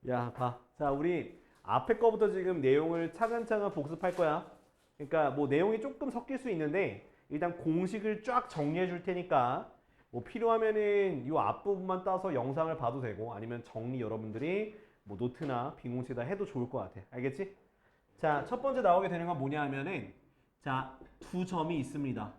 야, 봐. 자, 우리 앞에 거부터 지금 내용을 차근차근 복습할 거야. 그러니까 뭐 내용이 조금 섞일 수 있는데 일단 공식을 쫙 정리해 줄 테니까 뭐 필요하면은 이 앞부분만 따서 영상을 봐도 되고 아니면 정리 여러분들이 뭐 노트나 빈공지에다 해도 좋을 것 같아. 알겠지? 자, 첫 번째 나오게 되는 건 뭐냐 하면은 자, 두 점이 있습니다.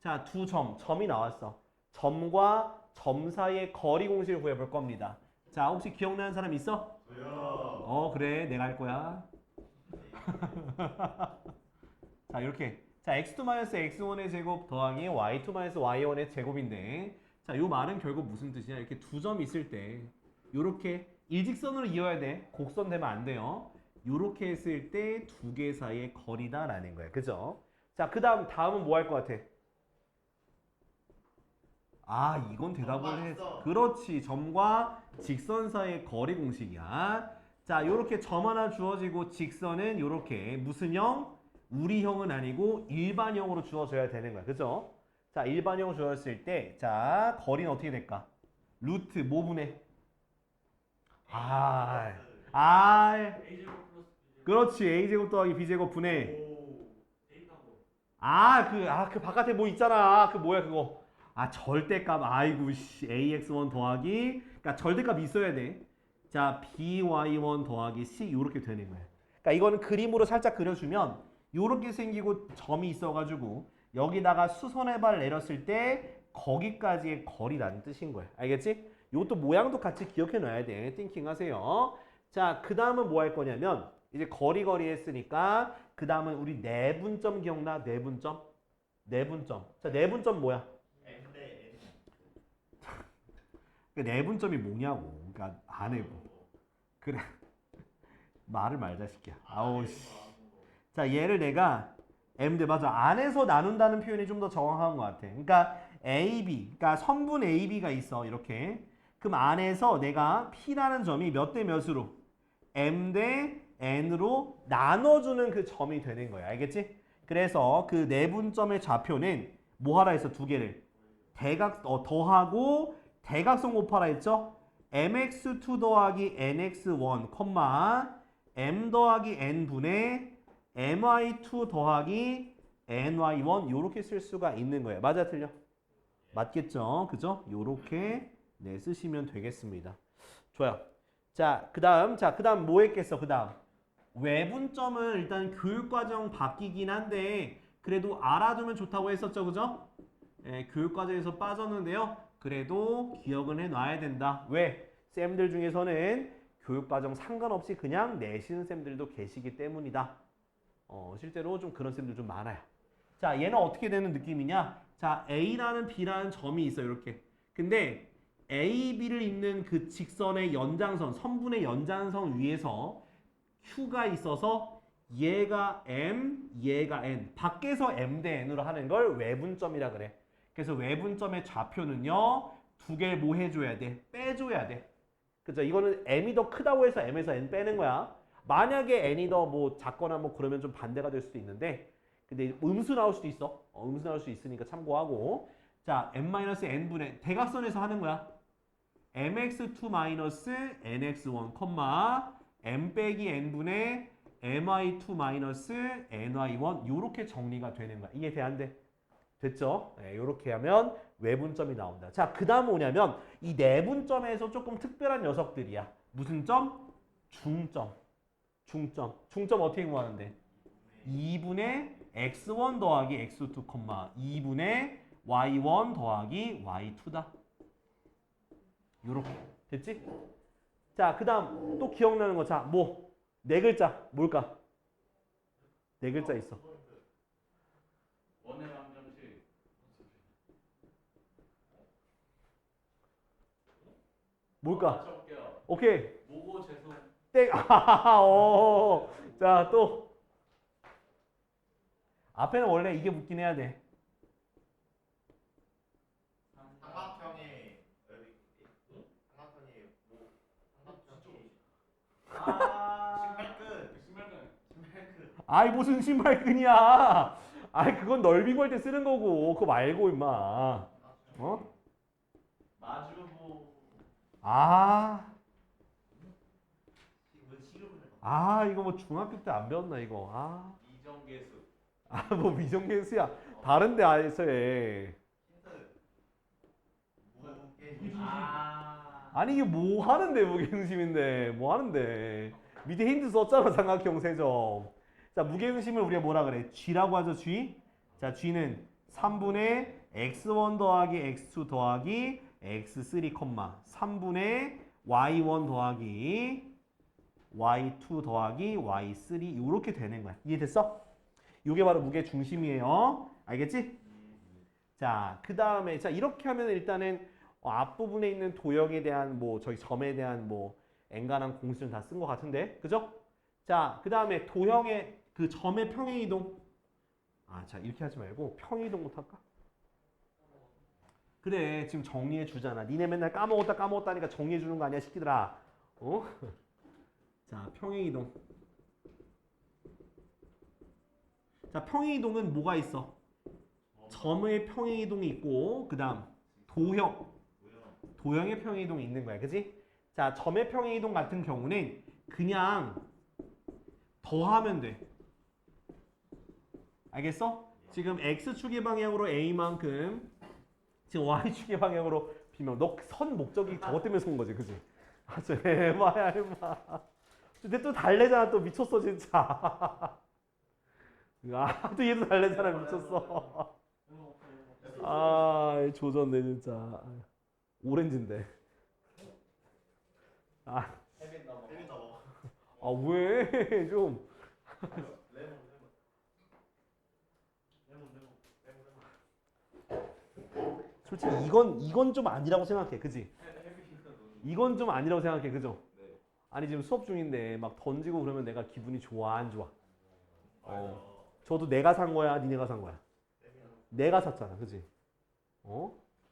자, 점이 나왔어. 점과 점 사이의 거리 공식을 구해볼 겁니다. 자, 혹시 기억나는 사람 있어? 저요. 그래. 내가 할 거야. 자, 이렇게. 자, x2-x1의 제곱 더하기 y2-y1의 제곱인데 자, 요 말은 결국 무슨 뜻이냐? 이렇게 두 점이 있을 때 요렇게 일직선으로 이어야 돼. 곡선 되면 안 돼요. 요렇게 했을 때 두 개 사이의 거리다라는 거야. 그죠? 자, 다음은 뭐 할 것 같아? 아, 이건 대답을 해. 그렇지. 점과 직선 사이의 거리 공식이야. 자, 요렇게 점 하나 주어지고 직선은 요렇게 무슨 형? 우리형은 아니고 일반형으로 주어져야 되는 거야. 그죠? 자, 일반형 주어졌을 때, 자, 거리는 어떻게 될까? 루트, 뭐 분해? 아, 아, A제곱 플러스 B제곱. 그렇지. A제곱 더하기 B제곱 분해. 오. 대입하고. 그 바깥에 뭐 있잖아. 그 뭐야, 그거. 아, 절대값. 아이고, 씨. AX1 더하기. 그러니까 절대값 있어야 돼. 자, BY1 더하기 C. 요렇게 되는 거야. 그러니까 이거는 그림으로 살짝 그려주면 요렇게 생기고 점이 있어가지고 여기다가 수선의 발을 내렸을 때 거기까지의 거리라는 뜻인 거야. 알겠지? 이것도 모양도 같이 기억해 놔야 돼. 띵킹 하세요. 자, 그 다음은 뭐 할 거냐면 이제 거리 했으니까 그 다음은 우리 내분점 기억나? 내분점? 내분점. 자, 내분점 뭐야? N대 그 내분점이 뭐냐고. 그러니까 안 해고. 그래. 말을 말자 시키야. 아우 씨. 자, 얘를 내가 M대 맞아. 안에서 나눈다는 표현이 좀 더 정확한 것 같아. 그러니까 AB, 그러니까 선분 AB가 있어. 이렇게. 그럼 안에서 내가 P라는 점이 몇 대 몇으로? M 대 N으로 나눠주는 그 점이 되는 거야. 알겠지? 그래서 그 내분점의 좌표는 뭐 하라 했어? 두 개를. 더하고 대각선 곱하라 했죠? mx2 더하기 nx1, m 더하기 n분의 my2 더하기 ny1 요렇게 쓸 수가 있는 거예요. 맞아, 틀려? 맞겠죠? 그죠? 요렇게 네, 쓰시면 되겠습니다. 좋아요. 자, 그 다음 뭐 했겠어? 그 다음 외분점은 일단 교육과정 바뀌긴 한데 그래도 알아두면 좋다고 했었죠, 그죠? 예, 교육과정에서 빠졌는데요. 그래도 기억은 해놔야 된다. 왜? 쌤들 중에서는 교육과정 상관없이 그냥 내시는 쌤들도 계시기 때문이다. 실제로 좀 그런 쌤들 좀 많아요. 자, 얘는 어떻게 되는 느낌이냐? 자, A라는 B라는 점이 있어요. 이렇게. 근데 A, B를 잇는 그 직선의 연장선, 선분의 연장선 위에서 Q가 있어서 얘가 M, 얘가 N. 밖에서 M 대 N으로 하는 걸 외분점이라 그래. 그래서 외분점의 좌표는요. 두 개를 뭐 해줘야 돼? 빼줘야 돼. 그죠? 이거는 M이 더 크다고 해서 M에서 N 빼는 거야. 만약에 N이 더 뭐 작거나 뭐 그러면 좀 반대가 될 수도 있는데 근데 음수 나올 수도 있어. 음수 나올 수 있으니까 참고하고 자, M-N분의 대각선에서 하는 거야. mx2-nx1, m 빼기 n분의 my2-ny1 요렇게 정리가 되는 거야. 이게 돼, 안 돼? 됐죠? 네, 요렇게 하면 외분점이 나온다. 자, 그 다음 뭐냐면 이 내분점에서 조금 특별한 녀석들이야. 무슨 점? 중점. 중점 어떻게 구하는데? 2분의 x1 더하기 x2, 2분의 y1 더하기 y2다. 요렇게. 됐지? 자, 그 다음 또 기억나는 거. 자, 뭐? 네 글자. 뭘까? 네 글자 있어. 원의 방정식. 뭘까? 맞춰볼게요. 오케이. 모고 재수. 땡. 자, 또. 앞에는 원래 이게 붙긴 해야 돼. 삼각형의 삼각형이 뭐 삼각형이 아. 신발끈 신발끈. 신발끈 아이, 무슨 신발끈이야. 아이, 그건 넓이 구할 때 쓰는 거고. 그거 말고, 임마. 어? 마주보. 이거 뭐 중학교 때 안 배웠나 이거. 이정계수. 뭐 미정계수야. 다른데 아에서 해. 아니 이게 뭐 하는데 무게중심인데 뭐 하는데 밑에 힌트 썼잖아 삼각형 세점. 자 무게중심을 우리가 뭐라 그래? G라고 하죠 G. 자 G는 3분의 x1 더하기 x2 더하기 x3, 3분의 y1 더하기 y2 더하기 y3 이렇게 되는 거야. 이해됐어? 이게 바로 무게중심이에요. 알겠지? 자, 그 다음에 자 이렇게 하면 일단은 앞부분에 있는 도형에 대한 뭐 저희 점에 대한 뭐 엔간한 공식을 다 쓴 것 같은데, 그죠? 자, 그 다음에 도형의 그 점의 평행이동. 자 이렇게 하지 말고 평행이동부터 할까? 그래, 지금 정리해 주잖아. 니네 맨날 까먹었다 하니까 정리해 주는 거 아니야, 새끼들아. 어? 자, 평행이동. 자, 평행이동은 뭐가 있어? 점의 평행이동이 있고, 그 다음 도형의 평행이동이 있는 거야, 그지? 자, 점의 평행이동 같은 경우는 그냥 더하면 돼. 알겠어? 지금 x축의 방향으로 a만큼, 지금 y축의 방향으로 비면 너 선 목적이 저것 때문에 선 거지, 그지? 저 에바야, 에바. 근데 또 달래잖아, 또 미쳤어, 진짜. 또 얘도 달래잖아, 미쳤어. 조졌네, 진짜. 오렌지인데. 왜? 좀. 솔직히 이건 좀 아니라고 생각해, 그지? 이건 좀 아니라고 생각해, 그죠? 아니 지금 수업 중인데 막 던지고 그러면 내가 기분이 좋아, 안 좋아? 저도 내가 산 거야, 니네가 산 거야? 내가 샀잖아, 그지?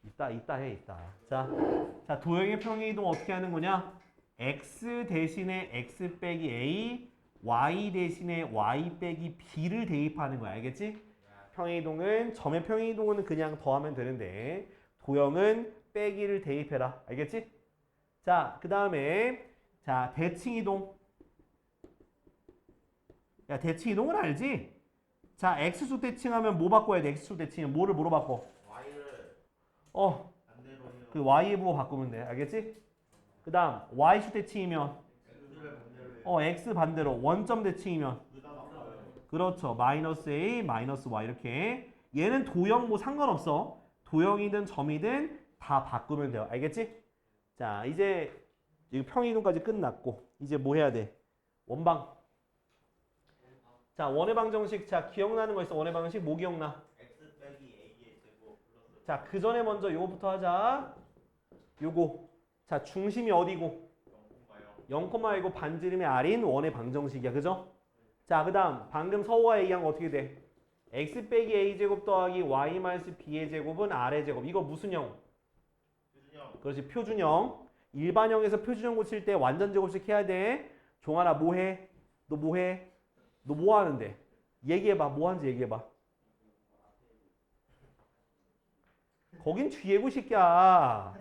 이따 해, 이따. 자, 도형의 평행이동 어떻게 하는 거냐? x 대신에 x 빼기 a, y 대신에 y 빼기 b를 대입하는 거야, 알겠지? 평행이동은 점의 평행이동은 그냥 더하면 되는데 도형은 빼기를 대입해라, 알겠지? 자, 그 다음에 자 대칭이동. 야, 대칭이동은 알지? 자, x축 대칭하면 뭐 바꿔야 돼? x축 대칭은 뭐를 뭐로 바꿔? 그 y의 부호 바꾸면 돼, 알겠지? 그 다음 y축 대칭이면 x 반대로 원점 대칭이면 그렇죠. 마이너스 a, 마이너스 y 이렇게. 얘는 도형 뭐 상관없어. 도형이든 점이든 다 바꾸면 돼요. 알겠지? 자, 이제 평행이동까지 끝났고 이제 뭐 해야 돼? 원방. 자, 원의 방정식. 자, 기억나는 거 있어. 원의 방정식 뭐 기억나? x 빼기 a의 제곱 플러스 자, 그 전에 먼저 요거부터 하자. 요거. 자, 중심이 어디고? 0,1이고 반지름이 r인 원의 방정식이야. 그죠? 자, 그 다음 방금 서우와 a양 어떻게 돼? x 빼기 a 제곱 더하기 y 마이너스 b의 제곱은 r의 제곱. 이거 무슨 형? 표준형. 그렇지, 표준형. 일반형에서 표준형 고칠 때 완전 제곱식 해야 돼. 종아나 뭐 해? 너 뭐 해? 너 뭐 하는데? 얘기해봐. 뭐 하는지 얘기해봐. 거긴 뒤에고 새끼야.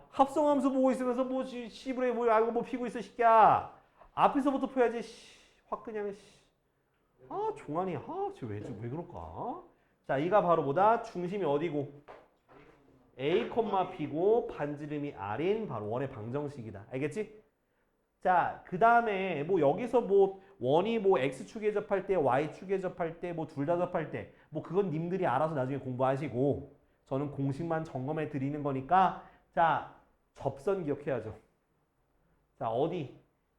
합성함수 보고 있으면서 뭐 씨부레 뭐 알고 뭐 피고 있어 새끼야. 앞에서부터 펴야지. 확 그냥. 종아니. 쟤왜 그럴까? 자, 이가 바로 뭐다? 중심이 어디고? A, B고 반지름이 R인 바로 원의 방정식이다. 알겠지? 자, 그 다음에 뭐 여기서 뭐 원이 뭐 X축에 접할 때, Y축에 접할 때, 뭐 둘 다 접할 때, 뭐 그건 님들이 알아서 나중에 공부하시고 저는 공식만 점검해 드리는 거니까 자, 접선 기억해야죠. 자, 어디?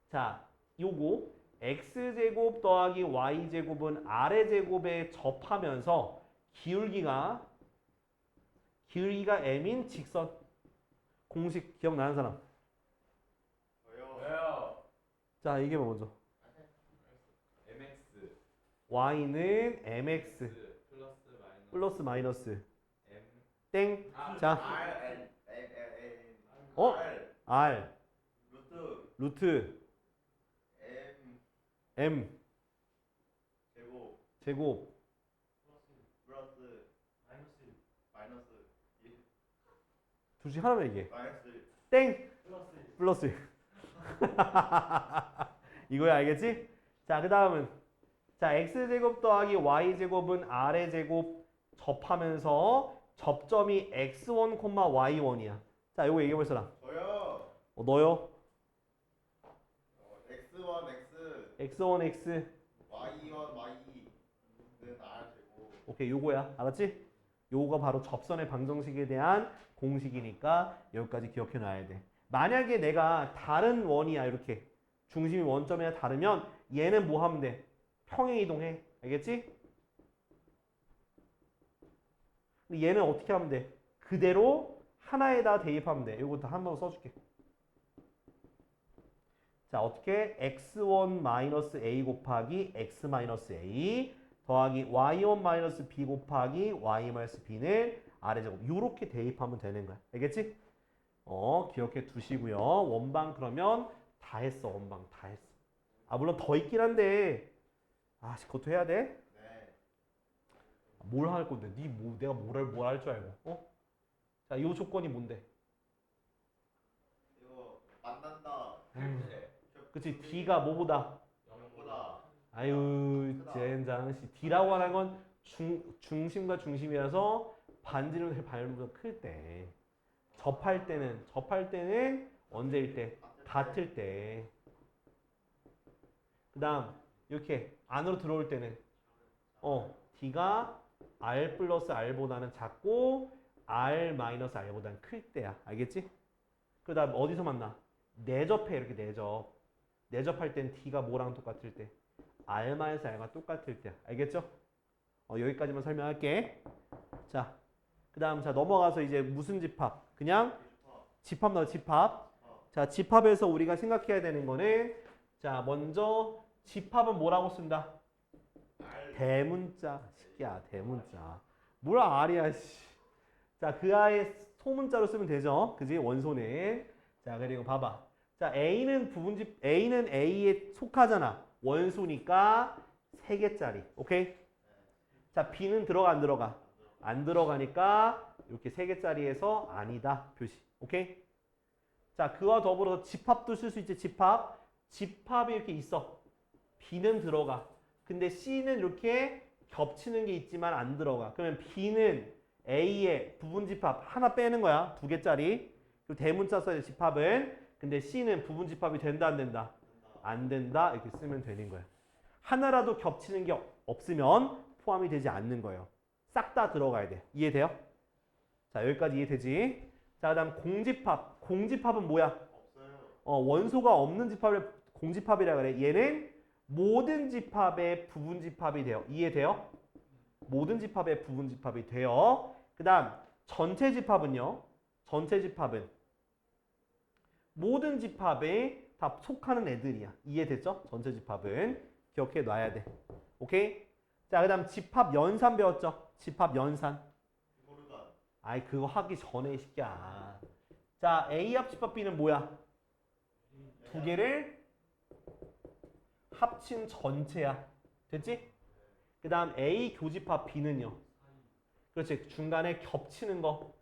자, 요거 X제곱 더하기 Y제곱은 R의 제곱에 접하면서 기울기가 M인 직선. 공식 기억나는 사람? 저요. 자, 이게 뭐 먼저? mx y는 mx 플러스 마이너스 땡. 자, r n R 루트 루트 m m 제곱 제곱 플러스 마이너스 둘 중에 하나만 얘기해. 마이너스 땡! 플러스 플러스. 이거야, 알겠지? 자, 그 다음은 자, x제곱 더하기 y제곱은 r의 제곱 접하면서 접점이 x1, y1이야. 자, 요거 얘기해볼 사람. 저요. 너요? x1 x x1, x. y1 y2는 r 제곱. 오케이, 요거야. 알았지? 요거가 바로 접선의 방정식에 대한 공식이니까 여기까지 기억해 놔야 돼. 만약에 내가 다른 원이야, 이렇게. 중심이 원점이랑 다르면 얘는 뭐 하면 돼? 평행 이동해. 알겠지? 근데 얘는 어떻게 하면 돼? 그대로 하나에다 대입하면 돼. 이거 다 한 번 써줄게. 자, 어떻게? x1-a 곱하기 x-a 더하기 y1-b 곱하기 y-b는 아래제곱. 요렇게 대입하면 되는 거야. 알겠지? 기억해 두시고요. 원방 그러면 다 했어. 원방 다 했어. 아, 물론 더 있긴 한데 그것도 해야 돼? 네. 뭘 할 건데? 내가 뭘 할 줄 알고? 자, 이 조건이 뭔데? 이거 만난다. 그치? D가 뭐보다? 0보다. 아유, 젠장씨. D라고 하는 건 중심과 중심이라서 반지름 발보다 클 때. 접할 때는 언제일 때? 같을 때. 그 다음 이렇게 안으로 들어올 때는 D가 R 플러스 R보다는 작고 R 마이너스 R보다는 클 때야. 알겠지? 그 다음 어디서 만나? 내접해. 이렇게 내접할 땐 D가 뭐랑 똑같을 때? R 마이너스 R과 똑같을 때야. 알겠죠? 여기까지만 설명할게. 자, 그 다음 넘어가서 이제 무슨 집합? 그냥 집합 나와. 집합. 자, 집합에서 우리가 생각해야 되는 거는 자, 먼저 집합은 뭐라고 쓴다? 대문자. 새끼야, 대문자. 뭘 R이야, 씨. 자, 그 아예 소문자로 쓰면 되죠. 그지? 원소는. 자, 그리고 봐봐. 자, A는 A에 속하잖아. 원소니까 3개짜리. 오케이? 자, B는 들어가, 안 들어가? 안 들어가니까 이렇게 3개짜리에서 아니다. 표시. 오케이? 자, 그와 더불어서 집합도 쓸 수 있지. 집합이 이렇게 있어. B는 들어가. 근데 C는 이렇게 겹치는 게 있지만 안 들어가. 그러면 B는 A의 부분집합 하나 빼는 거야. 2개짜리. 그리고 대문자 써야 돼. 집합은. 근데 C는 부분집합이 된다, 안 된다? 안 된다. 이렇게 쓰면 되는 거야. 하나라도 겹치는 게 없으면 포함이 되지 않는 거예요. 싹 다 들어가야 돼. 이해돼요? 자, 여기까지 이해되지? 자, 그 다음 공집합. 공집합은 뭐야? 없어요. 원소가 없는 집합을 공집합이라 그래. 얘는 모든 집합의 부분집합이 돼요. 이해돼요? 모든 집합의 부분집합이 돼요. 그 다음 전체 집합은요. 전체 집합은 모든 집합에 다 속하는 애들이야. 이해됐죠? 전체 집합은 기억해 놔야 돼. 오케이? 자, 그 다음 집합 연산 배웠죠? 집합 연산. 모르다. 아이, 그거 하기 전에 이 새끼야. 자, A합 집합 B는 뭐야? 2개를 합친 전체야. 됐지? 그 다음 A 교집합 B는요. 그렇지. 중간에 겹치는 거.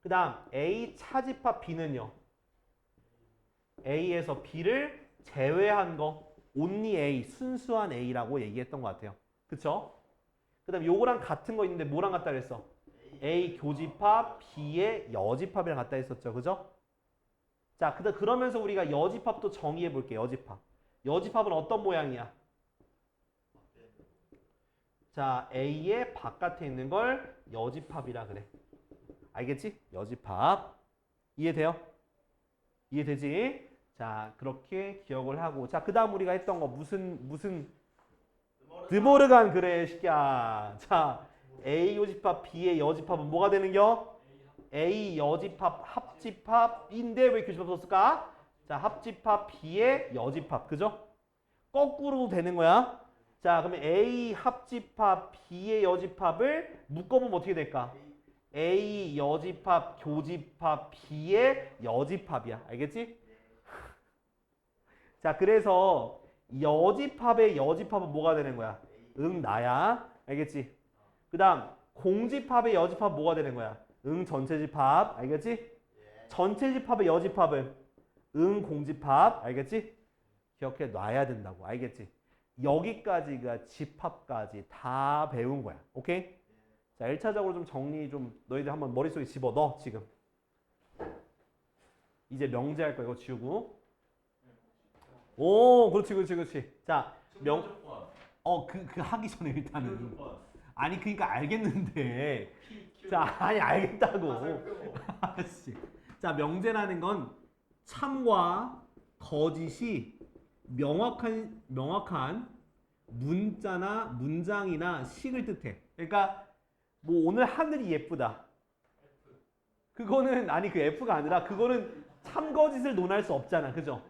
그 다음 A 차집합 B는요. A에서 B를 제외한 거. only A, 순수한 A라고 얘기했던 것 같아요. 그쵸? 그 다음 요거랑 같은 거 있는데 뭐랑 같다 그랬어? A 교집합 B의 여집합이랑 같다 했었죠. 그죠? 자, 그러면서 우리가 여집합도 정의해 볼게요. 여집합은 어떤 모양이야? 자, A의 바깥에 있는 걸 여집합이라 그래. 알겠지? 여집합. 이해돼요? 이해되지? 자, 그렇게 기억을 하고. 자, 그 다음 우리가 했던 거 무슨 드모르간 그래, 시끼야. 자, A 여집합 B의 여집합은 뭐가 되는겨? A 여집합 합집합인데 왜 교집합 썼을까? 자, 합집합 B의 여집합. 그죠? 거꾸로 되는 거야. 자, 그러면 A 합집합 B의 여집합을 묶어보면 어떻게 될까? A 여집합 교집합 B의 여집합이야. 알겠지? 자, 그래서 여집합의 여집합은 뭐가 되는 거야? 응, 나야. 알겠지? 그 다음 공집합의 여집합 뭐가 되는 거야? 응 전체집합. 알겠지? 전체집합의 여집합은 응 공집합. 알겠지? 기억해 놔야 된다고. 알겠지? 여기까지가 집합까지 다 배운 거야. 오케이? 자, 1차적으로 좀 정리 좀 너희들 한번 머릿속에 집어넣어 지금. 이제 명제할 거 이거 지우고. 오, 그렇지. 자, 그 하기 전에 일단은. 아니, 그러니까 알겠는데. 자, 아니, 알겠다고. 아씨. 자, 명제라는 건 참과 거짓이 명확한 문자나 문장이나 식을 뜻해. 그러니까 뭐 오늘 하늘이 예쁘다. 그거는 아니 그 F가 아니라 그거는 참거짓을 논할 수 없잖아. 그죠?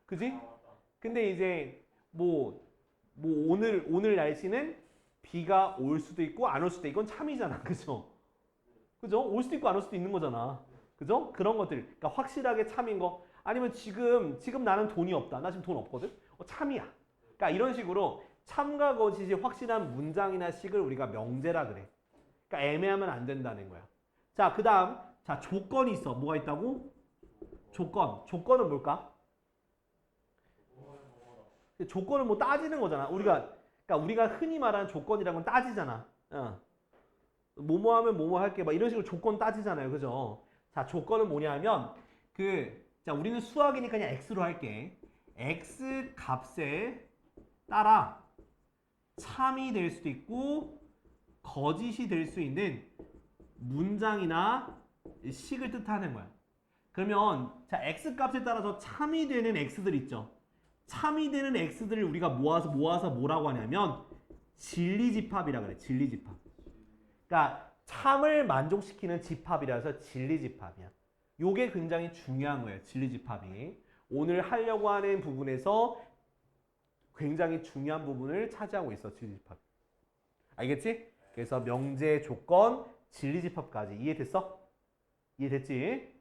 그지? 근데 이제 뭐 오늘 날씨는 비가 올 수도 있고 안 올 수도 있고 이건 참이잖아. 그죠? 그죠? 올 수도 있고 안 올 수도 있는 거잖아. 그죠? 그런 것들. 그러니까 확실하게 참인 거. 아니면 지금 나는 돈이 없다. 나 지금 돈 없거든. 참이야. 그러니까 이런 식으로 참과 거짓이 확실한 문장이나 식을 우리가 명제라 그래. 그러니까 애매하면 안 된다는 거야. 자, 그다음 자, 조건이 있어. 뭐가 있다고? 조건. 조건은 뭘까? 조건은 뭐 따지는 거잖아. 그러니까 우리가 흔히 말하는 조건이라는 건 따지잖아. 뭐뭐 하면 뭐뭐 할게 막 이런 식으로 조건 따지잖아요. 그죠? 자, 조건은 뭐냐면 자, 우리는 수학이니까 그냥 x로 할게. x 값에 따라 참이 될 수도 있고 거짓이 될 수 있는 문장이나 식을 뜻하는 거야. 그러면 자, x 값에 따라서 참이 되는 x들 있죠. 참이 되는 x들을 우리가 모아서 뭐라고 하냐면 진리집합이라 그래. 진리집합. 그러니까 참을 만족시키는 집합이라서 진리집합이야. 요게 굉장히 중요한 거예요. 진리집합이. 오늘 하려고 하는 부분에서 굉장히 중요한 부분을 차지하고 있어. 진리집합. 알겠지? 그래서 명제, 조건, 진리집합까지. 이해됐어? 이해됐지?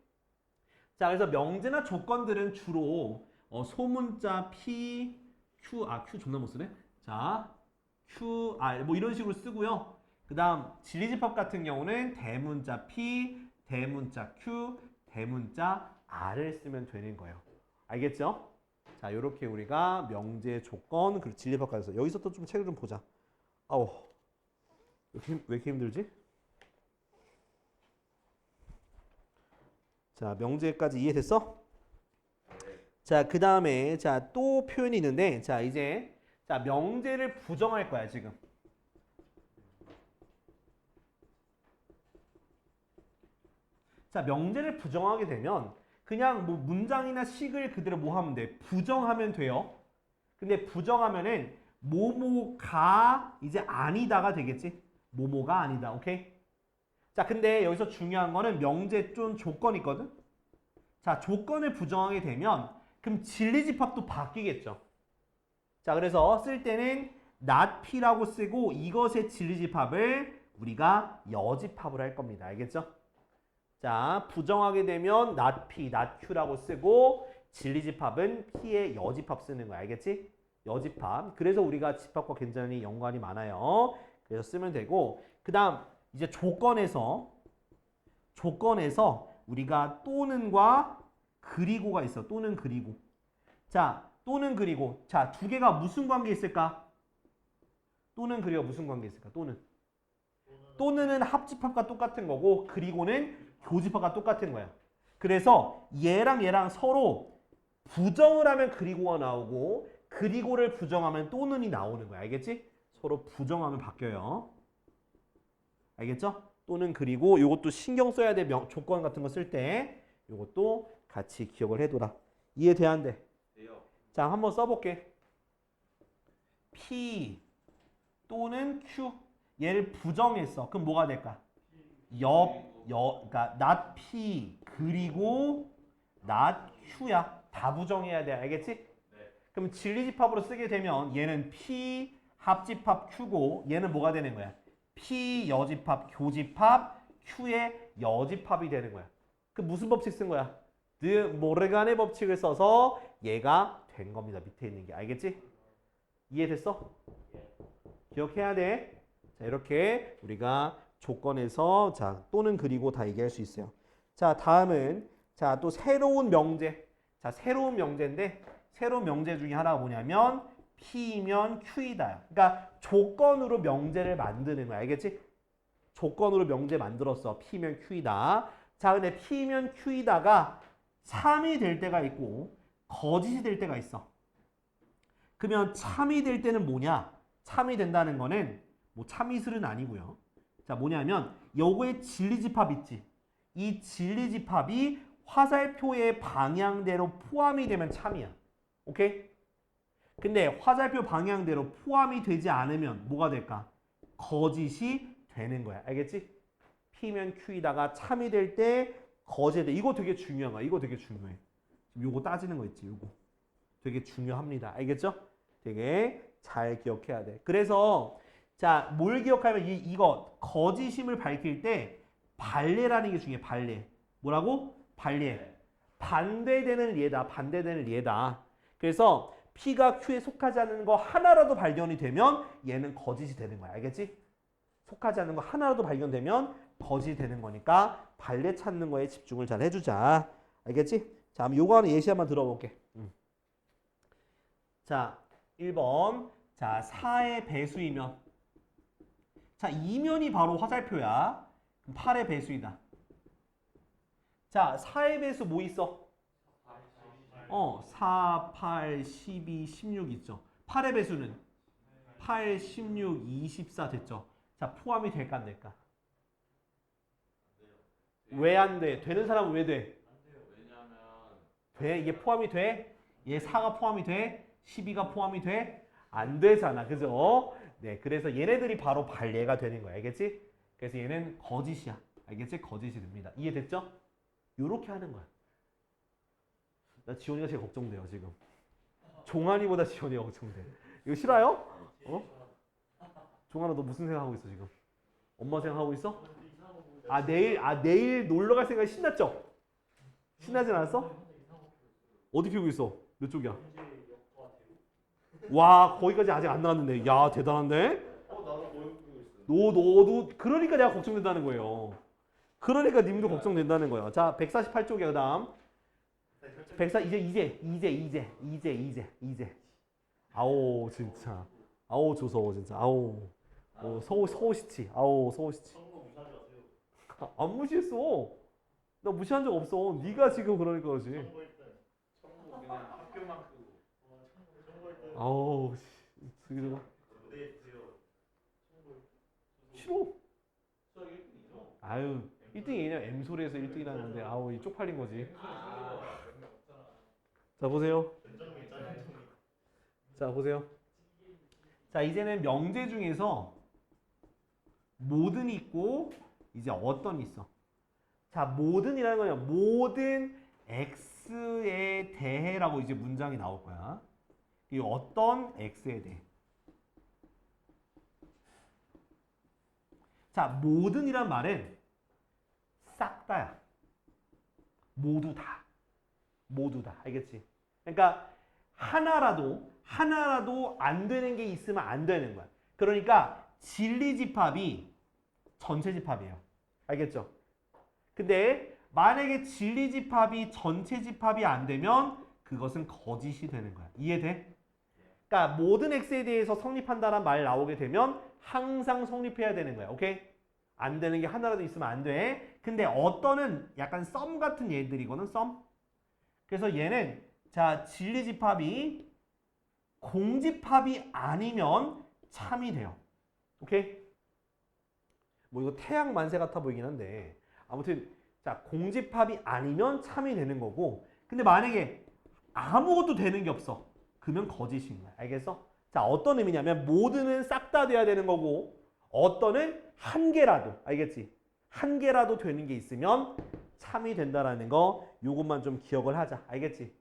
자, 그래서 명제나 조건들은 주로 소문자 P, Q 존나 못 쓰네. 자, Q, R 뭐 이런 식으로 쓰고요. 그 다음 진리집합 같은 경우는 대문자 P, 대문자 Q, 대문자 R을 쓰면 되는 거예요. 알겠죠? 자, 요렇게 우리가 명제, 조건, 그리고 진리집합까지 해서 여기서 또 좀 책을 좀 보자. 아우, 왜 이렇게 힘들지? 자, 명제까지 이해됐어? 자, 그 다음에 자, 또 표현이 있는데 자, 이제 자, 명제를 부정할 거야, 지금. 자, 명제를 부정하게 되면 그냥 뭐 문장이나 식을 그대로 뭐 하면 돼? 부정하면 돼요. 근데 부정하면은 뭐뭐가 이제 아니다가 되겠지? 뭐뭐가 아니다. 오케이? 자, 근데 여기서 중요한 거는 명제 좀 조건이 있거든? 자, 조건을 부정하게 되면 그럼 진리집합도 바뀌겠죠. 자, 그래서 쓸 때는 not P라고 쓰고 이것의 진리집합을 우리가 여집합을 할 겁니다. 알겠죠? 자, 부정하게 되면 not P, not Q라고 쓰고 진리집합은 P의 여집합 쓰는 거야. 알겠지? 여집합. 그래서 우리가 집합과 굉장히 연관이 많아요. 그래서 쓰면 되고 그 다음 이제 조건에서 우리가 또는과 그리고가 있어. 또는 그리고. 자, 또는 그리고. 자, 두 개가 무슨 관계 있을까? 또는 그리고 무슨 관계 있을까? 또는은 합집합과 똑같은 거고 그리고는 교집합과 똑같은 거야. 그래서 얘랑 서로 부정을 하면 그리고가 나오고 그리고를 부정하면 또는이 나오는 거야. 알겠지? 서로 부정하면 바뀌어요. 알겠죠? 또는 그리고 요것도 신경 써야 돼. 조건 같은 거 쓸 때 요것도 같이 기억을 해둬라. 이해돼야 안 돼? 자, 한번 써볼게. P 또는 Q 얘를 부정했어. 그럼 뭐가 될까? 그러니까 not P 그리고 not Q야. 다 부정해야 돼. 알겠지? 네. 그럼 진리집합으로 쓰게 되면 얘는 P 합집합 Q고 얘는 뭐가 되는 거야? P 여집합 교집합 Q의 여집합이 되는 거야. 그 무슨 법칙 쓴 거야? 드 모르간의 법칙을 써서 얘가 된 겁니다. 밑에 있는 게. 알겠지? 이해됐어? 기억해야 돼. 자, 이렇게 우리가 조건에서 자, 또는 그리고 다 얘기할 수 있어요. 자, 다음은 자, 또 새로운 명제. 자, 새로운 명제인데 새로운 명제 중에 하나가 뭐냐면 P면 Q이다. 그러니까 조건으로 명제를 만드는 거야. 알겠지? 조건으로 명제 만들었어. P면 Q이다. 자, 근데 P면 Q이다가 참이 될 때가 있고 거짓이 될 때가 있어. 그러면 참이 될 때는 뭐냐? 참이 된다는 거는 뭐 참이슬은 아니고요. 자, 뭐냐면 요거의 진리집합 있지. 이 진리집합이 화살표의 방향대로 포함이 되면 참이야. 오케이? 근데 화살표 방향대로 포함이 되지 않으면 뭐가 될까? 거짓이 되는 거야. 알겠지? P면 Q이다가 참이 될 때 거짓이 돼. 이거 되게 중요한 거야. 이거 되게 중요해. 요거 따지는 거 있지. 요거 되게 중요합니다. 알겠죠? 되게 잘 기억해야 돼. 그래서 자, 뭘 기억하면 이거 거짓임을 밝힐 때 반례라는 게 중요해. 반례. 뭐라고? 반례. 반대되는 예다. 반대되는 예다. 그래서 P가 Q에 속하지 않는 거 하나라도 발견이 되면 얘는 거짓이 되는 거야. 알겠지? 속하지 않는 거 하나라도 발견되면 거짓이 되는 거니까 반례 찾는 거에 집중을 잘 해주자. 알겠지? 자, 그럼 요거 하나 예시 한번 들어볼게. 자, 1번. 자, 4의 배수이면. 자, 2면이 바로 화살표야. 그럼 8의 배수이다. 자, 4의 배수 뭐 있어? 4, 8, 12, 16 있죠. 8의 배수는 8, 16, 24 됐죠. 자, 포함이 될까 안 될까? 왜 안 돼? 되는 사람은 왜 돼? 왜냐면 돼? 이게 포함이 돼? 얘 4가 포함이 돼? 12가 포함이 돼? 안 되잖아. 그죠? 네, 그래서 얘네들이 바로 반례가 되는 거야. 알겠지? 그래서 얘는 거짓이야. 알겠지? 거짓이 됩니다. 이해됐죠? 요렇게 하는 거야. 나 지원이가 제일 걱정돼요, 지금. 종환이보다 지원이가 걱정돼. 이거 싫어요? 종환아, 너 무슨 생각하고 있어, 지금? 엄마 생각하고 있어? 내일 놀러 갈 생각이 신났죠? 신나진 않았어? 어디 피우고 있어? 몇 쪽이야? 와, 거기까지 아직 안 나왔는데. 야, 대단한데? 나도 모형 부리고 있어. 너도, 그러니까 내가 걱정된다는 거예요. 그러니까 님도 걱정된다는 거예요. 자, 148쪽이야, 그 다음. 104, 이제. 아오, 진짜. 아오, 조서워, 진짜. 아오. 서우시치. 아오, 서우시치. 안 무시했어. 나 무시한 적 없어. 네가 지금 그러니까 그러지. 그냥 학교만 크고 아우, 저거 싫어. 수학 1등이죠? 아유, 1등이 그냥 M소리에서 1등이라는 건데, 아우, 이 쪽팔린 거지. 자, 보세요. 자, 보세요. 자, 이제는 명제 중에서 모든 있고, 이제 어떤 있어. 자, 모든이라는 거냐, 모든 x에 대해라고 이제 문장이 나올 거야. 이 어떤 x에 대해. 자, 모든이란 말은 싹 다야. 모두 다. 모두 다. 알겠지? 그러니까 하나라도 안 되는 게 있으면 안 되는 거야. 그러니까 진리집합이 전체 집합이에요. 알겠죠? 근데 만약에 진리집합이 전체 집합이 안 되면 그것은 거짓이 되는 거야. 이해돼? 그러니까 모든 x에 대해서 성립한다는 말 나오게 되면 항상 성립해야 되는 거야. 오케이? 안 되는 게 하나라도 있으면 안 돼. 근데 어떤은 약간 썸 같은 얘들이거든. 썸. 그래서 얘는 자, 진리집합이 공집합이 아니면 참이 돼요. 오케이? 뭐 이거 태양 만세 같아 보이긴 한데 아무튼 자, 공집합이 아니면 참이 되는 거고, 근데 만약에 아무것도 되는 게 없어. 그러면 거짓인 거야. 알겠어? 자, 어떤 의미냐면 모두는 싹 다 돼야 되는 거고, 어떤은 한 개라도, 알겠지? 한 개라도 되는 게 있으면 참이 된다라는 거, 요것만 좀 기억을 하자. 알겠지?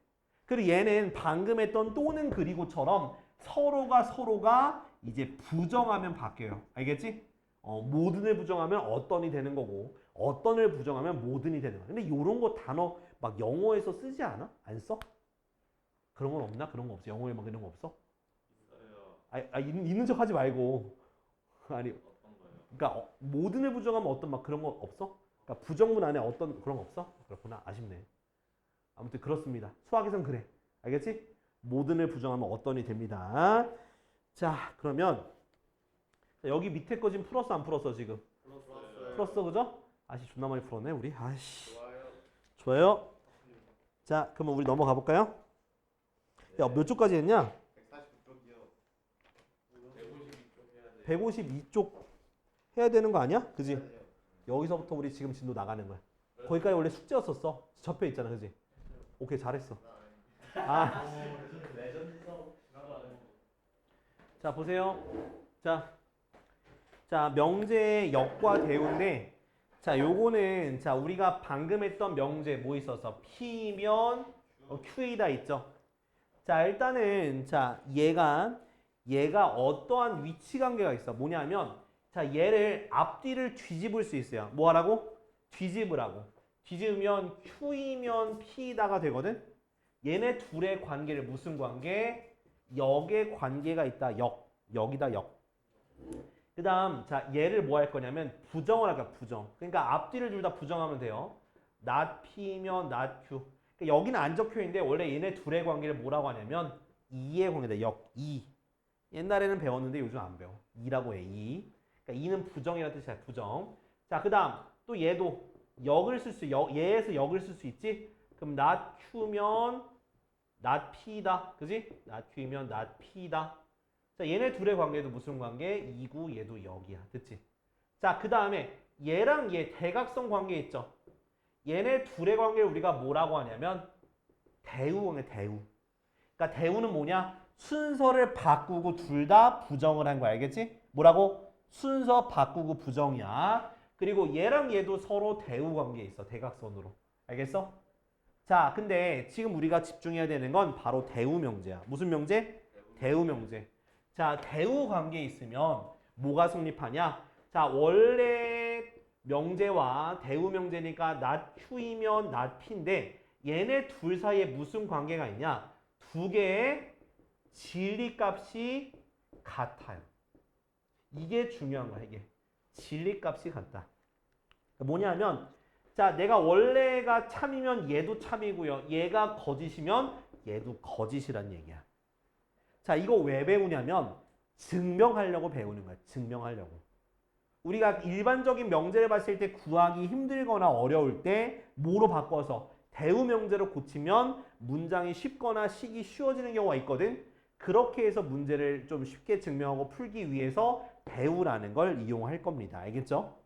그리고 얘는 방금 했던 또는 그리고처럼 서로가 이제 부정하면 바뀌어요. 알겠지? 모든을 부정하면 어떤이 되는 거고, 어떤을 부정하면 모든이 되는 거야. 근데 요런 거 단어 막 영어에서 쓰지 않아? 안 써? 그런 건 없나? 그런 거 없어? 영어에 막 이런 거 없어? 있어요. 있는 척 하지 말고. 아니, 어떤 그러니까 모든을 부정하면 어떤 막 그런 거 없어? 그러니까 부정문 안에 어떤 그런 거 없어? 그렇구나. 아쉽네. 아무튼 그렇습니다. 수학에선 그래. 알겠지? 모든을 부정하면 어떤이 됩니다. 자, 그러면 여기 밑에 거 지금 풀었어 안 풀었어 지금? 풀었어 그죠? 아씨 존나 많이 풀었네 우리. 아씨. 좋아요. 좋아요. 자, 그러면 우리 넘어가 볼까요? 야, 몇 쪽까지 했냐? 149쪽이요. 152쪽 해야 돼. 152쪽 해야 되는 거 아니야? 그지? 여기서부터 우리 지금 진도 나가는 거야. 거기까지 원래 숙제였었어. 접혀 있잖아, 그지? 오케이, 잘했어. 아, 레전드 수업 나도 안 해보고. 자 보세요. 자 명제 역과 대우인데, 자 요거는 자 우리가 방금 했던 명제 뭐 있어서 P면 Q이다 있죠. 자 일단은 자 얘가 어떠한 위치 관계가 있어. 뭐냐면 자 얘를 앞뒤를 뒤집을 수 있어요. 뭐 하라고? 뒤집으라고. 뒤집으면 Q이면 P다가 되거든. 얘네 둘의 관계를 무슨 관계? 역의 관계가 있다. 역이다 역. 그 다음 자 얘를 뭐 할 거냐면 부정을 할까 부정. 그러니까 앞뒤를 둘 다 부정하면 돼요. not P면 not Q. 그러니까 여기는 안 적혀 있는데 원래 얘네 둘의 관계를 뭐라고 하냐면 이의 관계다. 역 2. 옛날에는 배웠는데 요즘 안 배워. 2라고 해. 2. 그러니까 2는 부정이라는 뜻이야. 부정. 자, 그 다음 또 얘도 역을 쓸 수 얘에서 역을 쓸 수 있지. 그럼 not Q면 not P다. 그지? not Q면 not P다. 자, 얘네 둘의 관계도 무슨 관계? 2구 얘도 역이야. 됐지? 자, 그 다음에 얘랑 얘 대각선 관계 있죠? 얘네 둘의 관계를 우리가 뭐라고 하냐면 대우 관계, 대우. 그러니까 대우는 뭐냐? 순서를 바꾸고 둘 다 부정을 한 거야. 알겠지? 뭐라고? 순서 바꾸고 부정이야. 그리고 얘랑 얘도 서로 대우 관계에 있어. 대각선으로. 알겠어? 자, 근데 지금 우리가 집중해야 되는 건 바로 대우 명제야. 무슨 명제? 대우 명제. 자, 대우 관계에 있으면 뭐가 성립하냐? 자, 원래 명제와 대우 명제니까 not Q이면 not P인데 얘네 둘 사이에 무슨 관계가 있냐? 두 개의 진리값이 같아요. 이게 중요한 거야, 이게. 진리값이 같다. 뭐냐면 자, 내가 원래가 참이면 얘도 참이고요. 얘가 거짓이면 얘도 거짓이란 얘기야. 자, 이거 왜 배우냐면 증명하려고 배우는 거야. 증명하려고. 우리가 일반적인 명제를 봤을 때 구하기 힘들거나 어려울 때 뭐로 바꿔서 대우 명제로 고치면 문장이 쉽거나 식이 쉬워지는 경우가 있거든. 그렇게 해서 문제를 좀 쉽게 증명하고 풀기 위해서 대우라는 걸 이용할 겁니다. 알겠죠?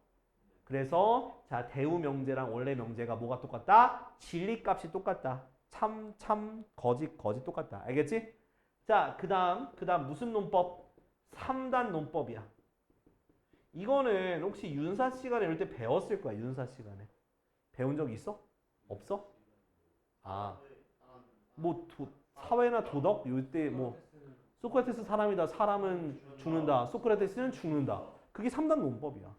그래서 자, 대우 명제랑 원래 명제가 뭐가 똑같다? 진리값이 똑같다. 참, 거짓 똑같다. 알겠지? 자, 그 다음 무슨 논법? 3단 논법이야. 이거는 혹시 윤사 시간에 이럴 때 배웠을 거야. 윤사 시간에. 배운 적 있어? 없어? 아, 뭐 사회나 도덕? 이때 뭐 소크라테스 사람이다. 사람은 죽는다. 소크라테스는 죽는다. 그게 3단 논법이야.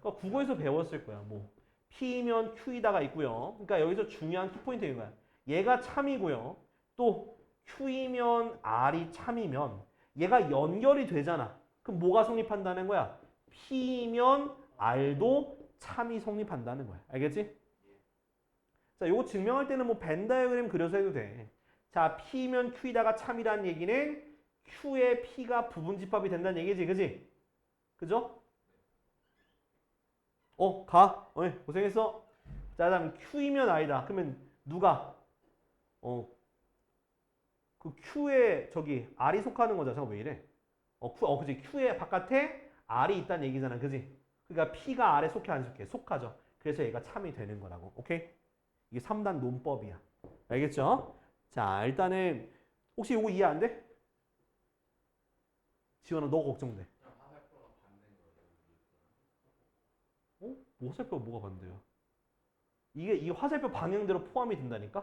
그러니까 국어에서 배웠을 거야. 뭐 P면 Q이다가 있고요. 그러니까 여기서 중요한 키포인트인 거야. 얘가 참이고요. 또 Q이면 R이 참이면 얘가 연결이 되잖아. 그럼 뭐가 성립한다는 거야? P면 R도 참이 성립한다는 거야. 알겠지? 자, 요거 증명할 때는 뭐 벤 다이어그램 그려서 해도 돼. 자, P면 Q이다가 참이라는 얘기는 Q의 P가 부분 집합이 된다는 얘기지. 그지? 그죠? 가. 고생했어. 자, 다음 Q이면 R이다. 그러면 누가? 그 Q에 저기 R이 속하는 거잖아. 잠깐 왜 이래? 그지? Q의 바깥에 R이 있다는 얘기잖아. 그지? 그러니까 P가 R에 속해 안 속해? 속하죠. 그래서 얘가 참이 되는 거라고. 오케이? 이게 3단 논법이야. 알겠죠? 자, 일단은 혹시 이거 이해 안 돼? 지원아, 너 걱정돼. 화살표가 뭐가 반대야? 이 화살표 방향대로 포함이 된다니까?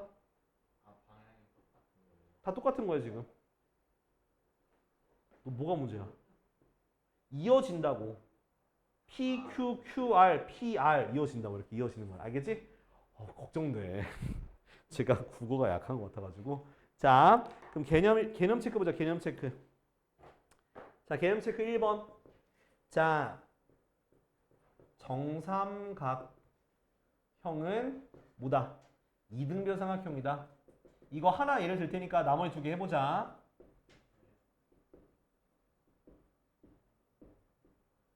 방향이 똑같은 거예요. 다 똑같은 거야 지금. 너 뭐가 문제야? 이어진다고. P, Q, Q, R, P, R 이어진다고. 이렇게 이어지는 거야. 알겠지? 걱정돼. 제가 국어가 약한 것 같아가지고. 자, 그럼 개념 체크 보자. 개념 체크. 자, 개념 체크 1번. 자, 정삼각형은 뭐다? 이등변 삼각형이다. 이거 하나 예를 들 테니까 나머지 두 개 해보자.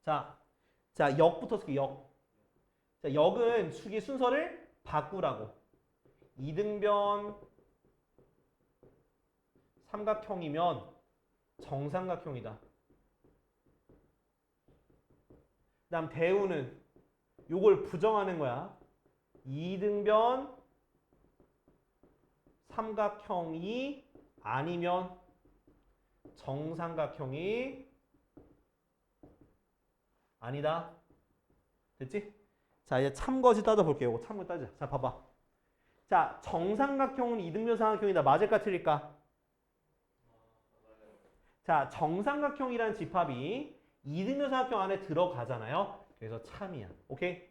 자, 역부터 쓸게, 역. 자, 역은 수기 순서를 바꾸라고. 이등변 삼각형이면 정삼각형이다. 그 다음 대우는 요걸 부정하는 거야. 이등변 삼각형이 아니면 정삼각형이 아니다. 됐지? 자, 이제 참거시 따져볼게요. 이거 참거 따져. 자, 봐봐. 자, 정삼각형은 이등변 삼각형이다. 맞을까 틀릴까? 자, 정삼각형이란 집합이 이등변 삼각형 안에 들어가잖아요. 그래서 참이야. 오케이?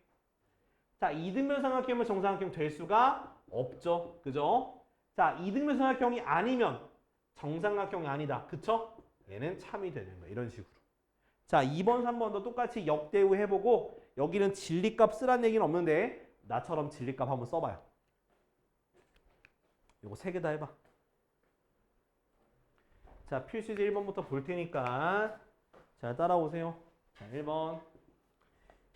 자, 이등변 삼각형이면 정삼각형 될 수가 없죠. 그죠? 자, 이등변 삼각형이 아니면 정삼각형이 아니다. 그쵸? 얘는 참이 되는 거야. 이런 식으로. 자, 2번, 3번도 똑같이 역대우 해보고 여기는 진리값 쓰란 얘기는 없는데 나처럼 진리값 한번 써봐요. 요거 3개 다 해봐. 자, 필수제 1번부터 볼 테니까 자, 따라오세요. 자, 1번.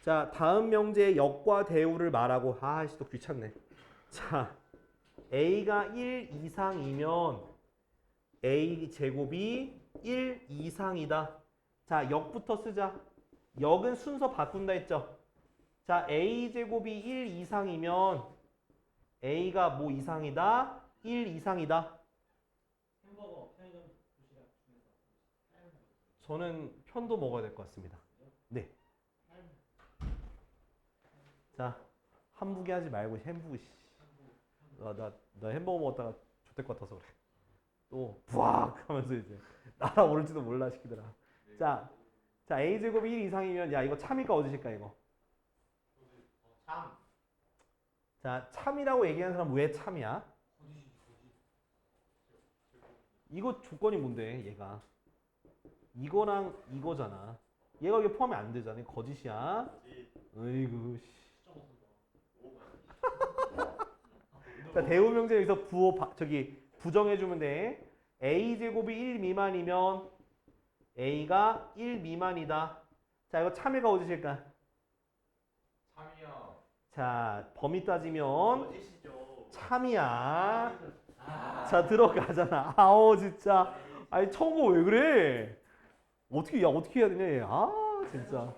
자, 다음 명제의 역과 대우를 말하고 아씨 또 귀찮네. 자, A가 1 이상이면 A 제곱이 1 이상이다. 자, 역부터 쓰자. 역은 순서 바꾼다 했죠. 자, A 제곱이 1 이상이면 A가 뭐 이상이다? 1 이상이다. 햄버거 편의점 도시락 중에서 저는 편도 먹어야 될 것 같습니다. 네. 자, 함부기 하지 말고 햄부기. 나 햄버거 먹었다가 좆될 것 같아서 그래. 또 부악 하면서 이제 날아오를지도 몰라 시키더라. 자, A제곱이 1 이상이면 야 이거 참일까 어디실까 이거? 참. 자, 참이라고 얘기하는 사람 왜 참이야? 이거 조건이 뭔데 얘가? 이거랑 이거잖아. 얘가 이게 포함이 안 되잖아. 거짓이야. 어이구 씨. 자, 대우 명제 여기서 부정해주면 돼. A 제곱이 1 미만이면 A가 1 미만이다. 자, 이거 참이가 어디실까? 참이요. 자, 범위 따지면 거짓이죠. 참이야. 자, 들어가잖아. 아우 진짜. 아니 청고 왜 그래? 어떻게 해야 되냐 얘. 아 진짜.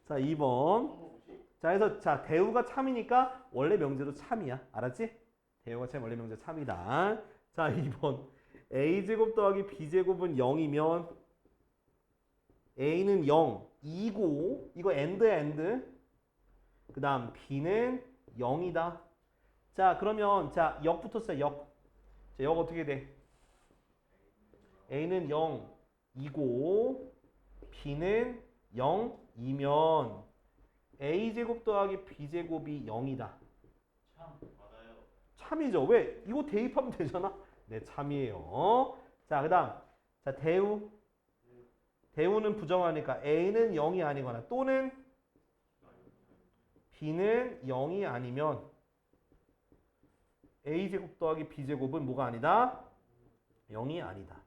자, 2번. 자, 그래서 자, 대우가 참이니까 원래 명제도 참이야. 알았지? 대우가 참 원래 명제 참이다. 자, 2번. A제곱 더하기 B제곱은 0이면 A는 0, 2고 이거 AND야 AND. 그 다음 B는 0이다. 자, 그러면 자, 역부터 써. 역. 자, 역 어떻게 돼? A는 0, 2고 B는 0이면 A제곱 더하기 B제곱이 0이다. 참. 맞아요. 참이죠. 왜? 이거 대입하면 되잖아. 네, 참이에요. 자, 그 다음. 자, 대우. 대우는 부정하니까 A는 0이 아니거나 또는 B는 0이 아니면 A제곱 더하기 B제곱은 뭐가 아니다? 0이 아니다.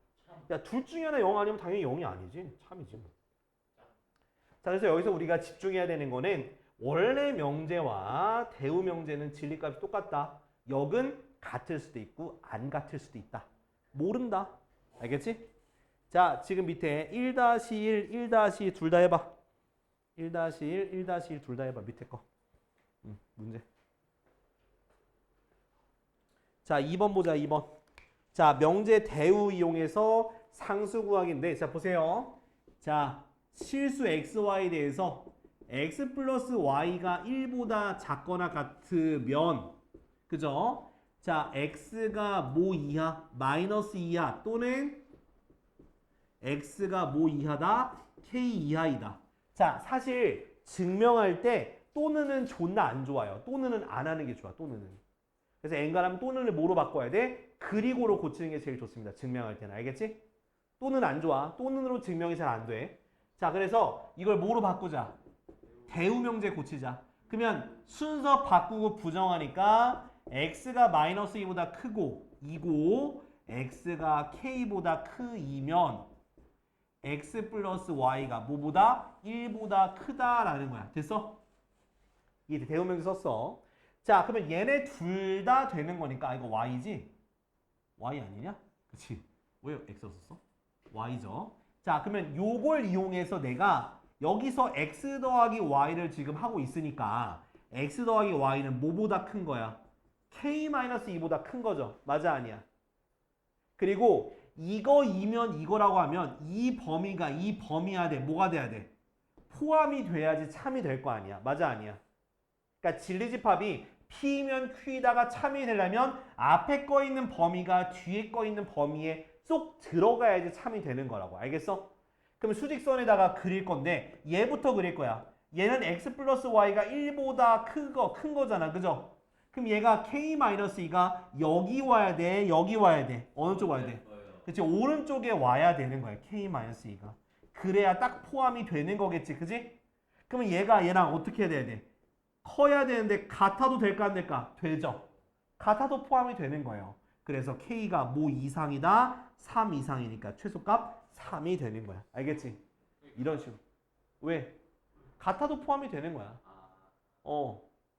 야, 둘 중에 하나 0 아니면 당연히 0이 아니지. 참이지. 뭐. 자, 그래서 여기서 우리가 집중해야 되는 거는 원래 명제와 대우 명제는 진리값이 똑같다. 역은 같을 수도 있고 안 같을 수도 있다. 모른다. 알겠지? 자, 지금 밑에 1-1, 1-2 둘 다 해봐. 1-1, 1-1 둘 다 해봐. 밑에 거. 문제. 자, 2번 보자. 2번. 자, 명제 대우 이용해서 상수 구하기인데 자, 보세요. 자, 실수 xy에 대해서 x 플러스 y가 1보다 작거나 같으면 그죠? 자, x가 뭐 이하? 마이너스 이하 또는 x가 뭐 이하다? k 이하이다. 자, 사실 증명할 때 또는은 존나 안 좋아요. 또는은 안 하는 게 좋아. 또는은. 그래서 n가라면 또는을 뭐로 바꿔야 돼? 그리고로 고치는 게 제일 좋습니다. 증명할 때는. 알겠지? 또는 안 좋아. 또는으로 증명이 잘 안 돼. 자, 그래서 이걸 뭐로 바꾸자? 대우명제 고치자. 그러면 순서 바꾸고 부정하니까 x가 마이너스 2보다 크고 2고 x가 k보다 크이면 x 플러스 y가 뭐보다 1보다 크다라는 거야. 됐어? 이게 대우명제 썼어. 자, 그러면 얘네 둘 다 되는 거니까 이거 y지? y 아니냐? 그치? 왜 x 썼어? y죠. 자, 그러면 요걸 이용해서 내가 여기서 x 더하기 y를 지금 하고 있으니까 x 더하기 y는 뭐보다 큰 거야? k-2보다 큰 거죠. 맞아, 아니야? 그리고 이거이면 이거라고 하면 이 범위가 이 범위야 돼. 뭐가 돼야 돼? 포함이 돼야지 참이 될 거 아니야. 맞아, 아니야? 그러니까 진리집합이 P면 Q이다가 참이 되려면 앞에 거 있는 범위가 뒤에 거 있는 범위에 쏙 들어가야지 참이 되는 거라고. 알겠어? 그럼 수직선에다가 그릴 건데 얘부터 그릴 거야. 얘는 x 플러스 y가 1보다 큰 거잖아. 그죠? 그럼 얘가 k-2가 여기 와야 돼? 여기 와야 돼? 어느 쪽 와야 돼? 그치? 오른쪽에 와야 되는 거야. k-2가. 그래야 딱 포함이 되는 거겠지. 그지? 그러면 얘랑 어떻게 해야 돼? 커야 되는데 같아도 될까 안 될까? 되죠. 같아도 포함이 되는 거예요. 그래서 K가 뭐 이상이다? 3 이상이니까 최소값 3이 되는 거야. 알겠지? 이런 식으로. 왜? 같아도 포함이 되는 거야.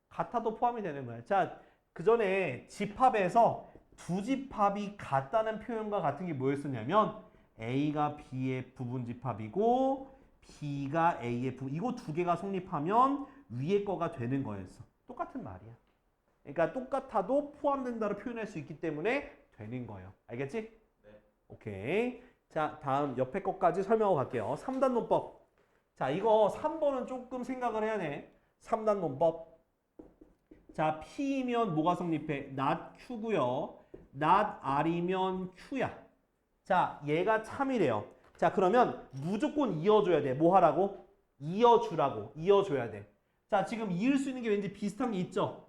같아도 포함이 되는 거야. 자, 그 전에 집합에서 두 집합이 같다는 표현과 같은 게 뭐였었냐면 A가 B의 부분 집합이고 B가 A의 부분, 이거 두 개가 성립하면 위에 거가 되는 거였어. 똑같은 말이야. 그러니까 똑같아도 포함된다로 표현할 수 있기 때문에 되는 거예요. 알겠지? 네. 오케이. 자, 다음 옆에 것까지 설명하고 갈게요. 3단 논법. 자, 이거 3번은 조금 생각을 해야 돼. 3단 논법. 자, P이면 뭐가 성립해? not Q고요. not R이면 Q야. 자, 얘가 참이래요. 자, 그러면 무조건 이어줘야 돼. 뭐 하라고? 이어주라고. 이어줘야 돼. 자, 지금 이을 수 있는 게 왠지 비슷한 게 있죠?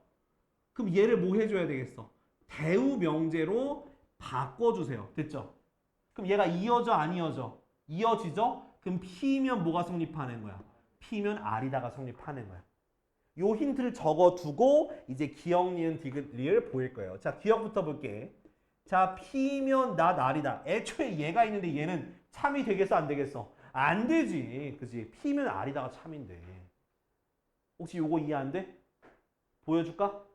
그럼 얘를 뭐 해줘야 되겠어? 대우 명제로 바꿔주세요. 됐죠? 그럼 얘가 이어져 안 이어져? 이어지죠? 그럼 P면 뭐가 성립하는 거야? P면 R이다가 성립하는 거야. 요 힌트를 적어두고 이제 기억, 니은, 디귿, 리을 보일 거예요. 자, 기억부터 볼게. 자, P면 not R이다. 애초에 얘가 있는데 얘는 참이 되겠어 안 되겠어? 안 되지. 그치? P면 R이다가 참인데. 혹시 요거 이해 안 돼? 보여줄까?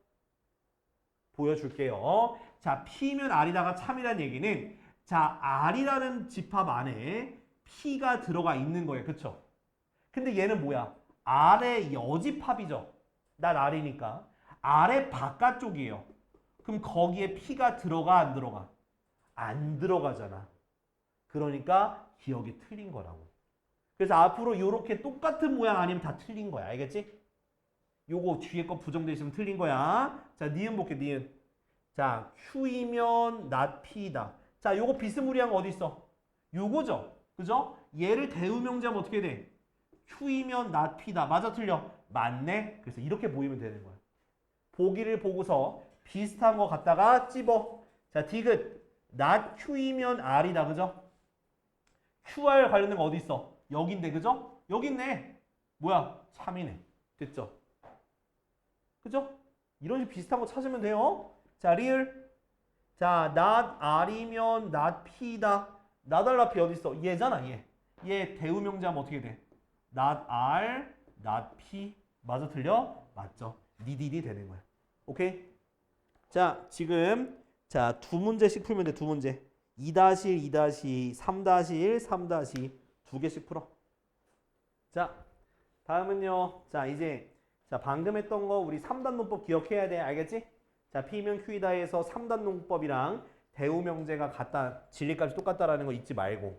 보여줄게요. 자, P면 R이다가 참이라는 얘기는 자, R이라는 집합 안에 P가 들어가 있는 거예요. 그쵸? 근데 얘는 뭐야? R의 여집합이죠. 난 R이니까. R의 바깥쪽이에요. 그럼 거기에 P가 들어가 안 들어가? 안 들어가잖아. 그러니까 기억이 틀린 거라고. 그래서 앞으로 이렇게 똑같은 모양 아니면 다 틀린 거야. 알겠지? 요거 뒤에 거 부정돼 있으면 틀린 거야. 자, 니은 볼게, 니은. 자, Q이면 not P다. 자, 요거 비스무리한 거 어디 있어? 요거죠. 그죠? 얘를 대우명제하면 어떻게 돼? Q이면 not P다. 맞아, 틀려? 맞네. 그래서 이렇게 보이면 되는 거야. 보기를 보고서 비슷한 거 갖다가 찝어. 자, 디귿. not Q이면 R이다. 그죠? QR 관련된 거 어디 있어? 여기인데, 그죠? 여기 있네. 뭐야? 3이네. 됐죠? 그죠? 이런 식 비슷한 거 찾으면 돼요. 자, 리을. 자, not R이면 not P다. not R, not P 어디 있어? 얘잖아, 얘. 얘 대우명제하면 어떻게 돼? not R, not P. 맞아, 틀려? 맞죠. 니디디 되는 거야. 오케이? 자, 지금 자, 두 문제씩 풀면 돼, 두 문제. 2-1, 2-2, 3-1, 3-2 두 개씩 풀어. 자, 다음은요. 자, 이제 자, 방금 했던 거 우리 3단 논법 기억해야 돼. 알겠지? 자, P면 Q이다 해서 3단 논법이랑 대우명제가 같다, 진리값이 똑같다라는 거 잊지 말고.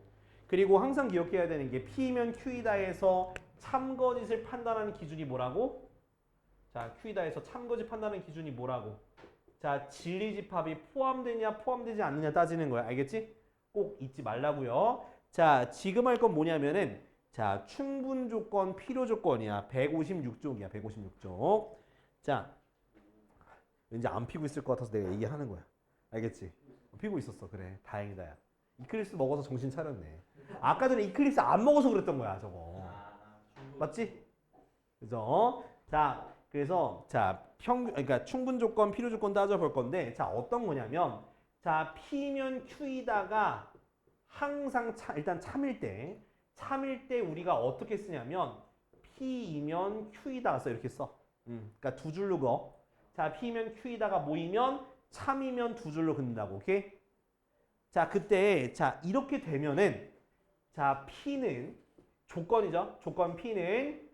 그리고 항상 기억해야 되는 게 P면 Q이다 해서 참거짓을 판단하는 기준이 뭐라고? 자, Q이다 해서 참거짓 판단하는 기준이 뭐라고? 자, 진리집합이 포함되냐 포함되지 않느냐 따지는 거야. 알겠지? 꼭 잊지 말라고요. 자, 지금 할 건 뭐냐면은 자, 충분 조건, 필요 조건이야. 156쪽이야. 156쪽. 자, 왠지 안 피고 있을 것 같아서 내가 얘기하는 거야. 알겠지? 피고 있었어. 그래. 다행이다. 야. 이클립스 먹어서 정신 차렸네. 아까 전에 이클립스 안 먹어서 그랬던 거야, 저거. 맞지? 그죠? 자, 그래서 그러니까 충분 조건, 필요 조건 따져볼 건데, 자, 어떤 거냐면, 자, P면 Q이다가 항상 일단 참일 때 우리가 어떻게 쓰냐면 P이면 Q이다가 써 이렇게 써. 그러니까 두 줄로 그어. 자, P면 Q이다가 모이면 참이면 두 줄로 긋는다고. 오케이? 자, 그때 자, 이렇게 되면은 자, P는 조건이죠. 조건 P는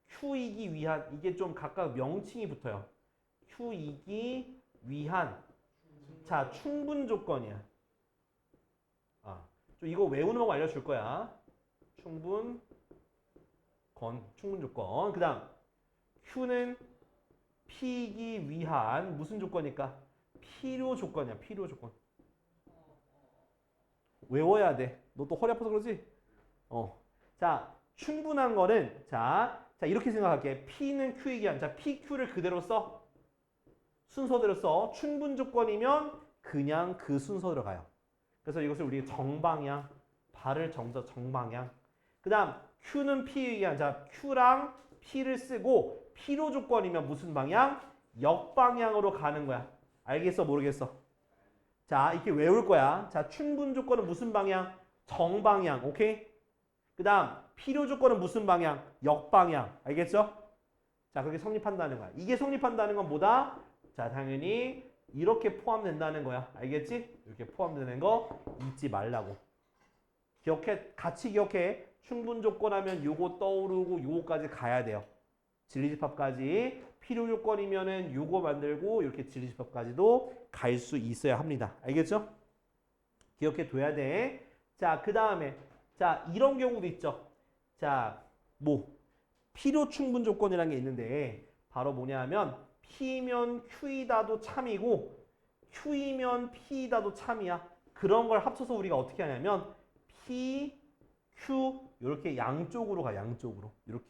Q이기 위한 이게 좀 각각 명칭이 붙어요. Q이기 위한 자, 충분 조건이야. 좀 이거 외우는 거 알려줄 거야. 충분 조건. 그 다음 Q는 P이기 위한 무슨 조건일까? 필요 조건이야. 필요 조건. 외워야 돼. 너 또 허리 아파서 그러지? 자, 충분한 거는 자 이렇게 생각할게. P는 Q이기 위한. 자, PQ를 그대로 써. 순서대로 써. 충분 조건이면 그냥 그 순서대로 가요. 그래서 이것을 우리 정방향, 발을 정서 정방향. 그 다음 Q는 P에 의한 자 Q랑 P를 쓰고 필요 조건이면 무슨 방향? 역방향으로 가는 거야. 알겠어? 모르겠어? 자, 이렇게 외울 거야. 자, 충분 조건은 무슨 방향? 정방향. 오케이? 그 다음 필요 조건은 무슨 방향? 역방향. 알겠죠? 자, 그렇게 성립한다는 거야. 이게 성립한다는 건 뭐다? 자, 당연히 이렇게 포함된다는 거야. 알겠지? 이렇게 포함되는 거 잊지 말라고. 기억해. 같이 기억해. 충분 조건 하면 요거 떠오르고 요거까지 가야 돼요. 진리집합까지. 필요 조건이면은 요거 만들고 이렇게 진리집합까지도 갈 수 있어야 합니다. 알겠죠? 기억해 둬야 돼. 자, 그 다음에 자, 이런 경우도 있죠. 자, 필요 충분 조건이라는 게 있는데 바로 뭐냐 하면 P면 Q이다도 참이고 Q이면 P이다도 참이야. 그런 걸 합쳐서 우리가 어떻게 하냐면 P, Q 이렇게 양쪽으로 가. 양쪽으로. 이렇게.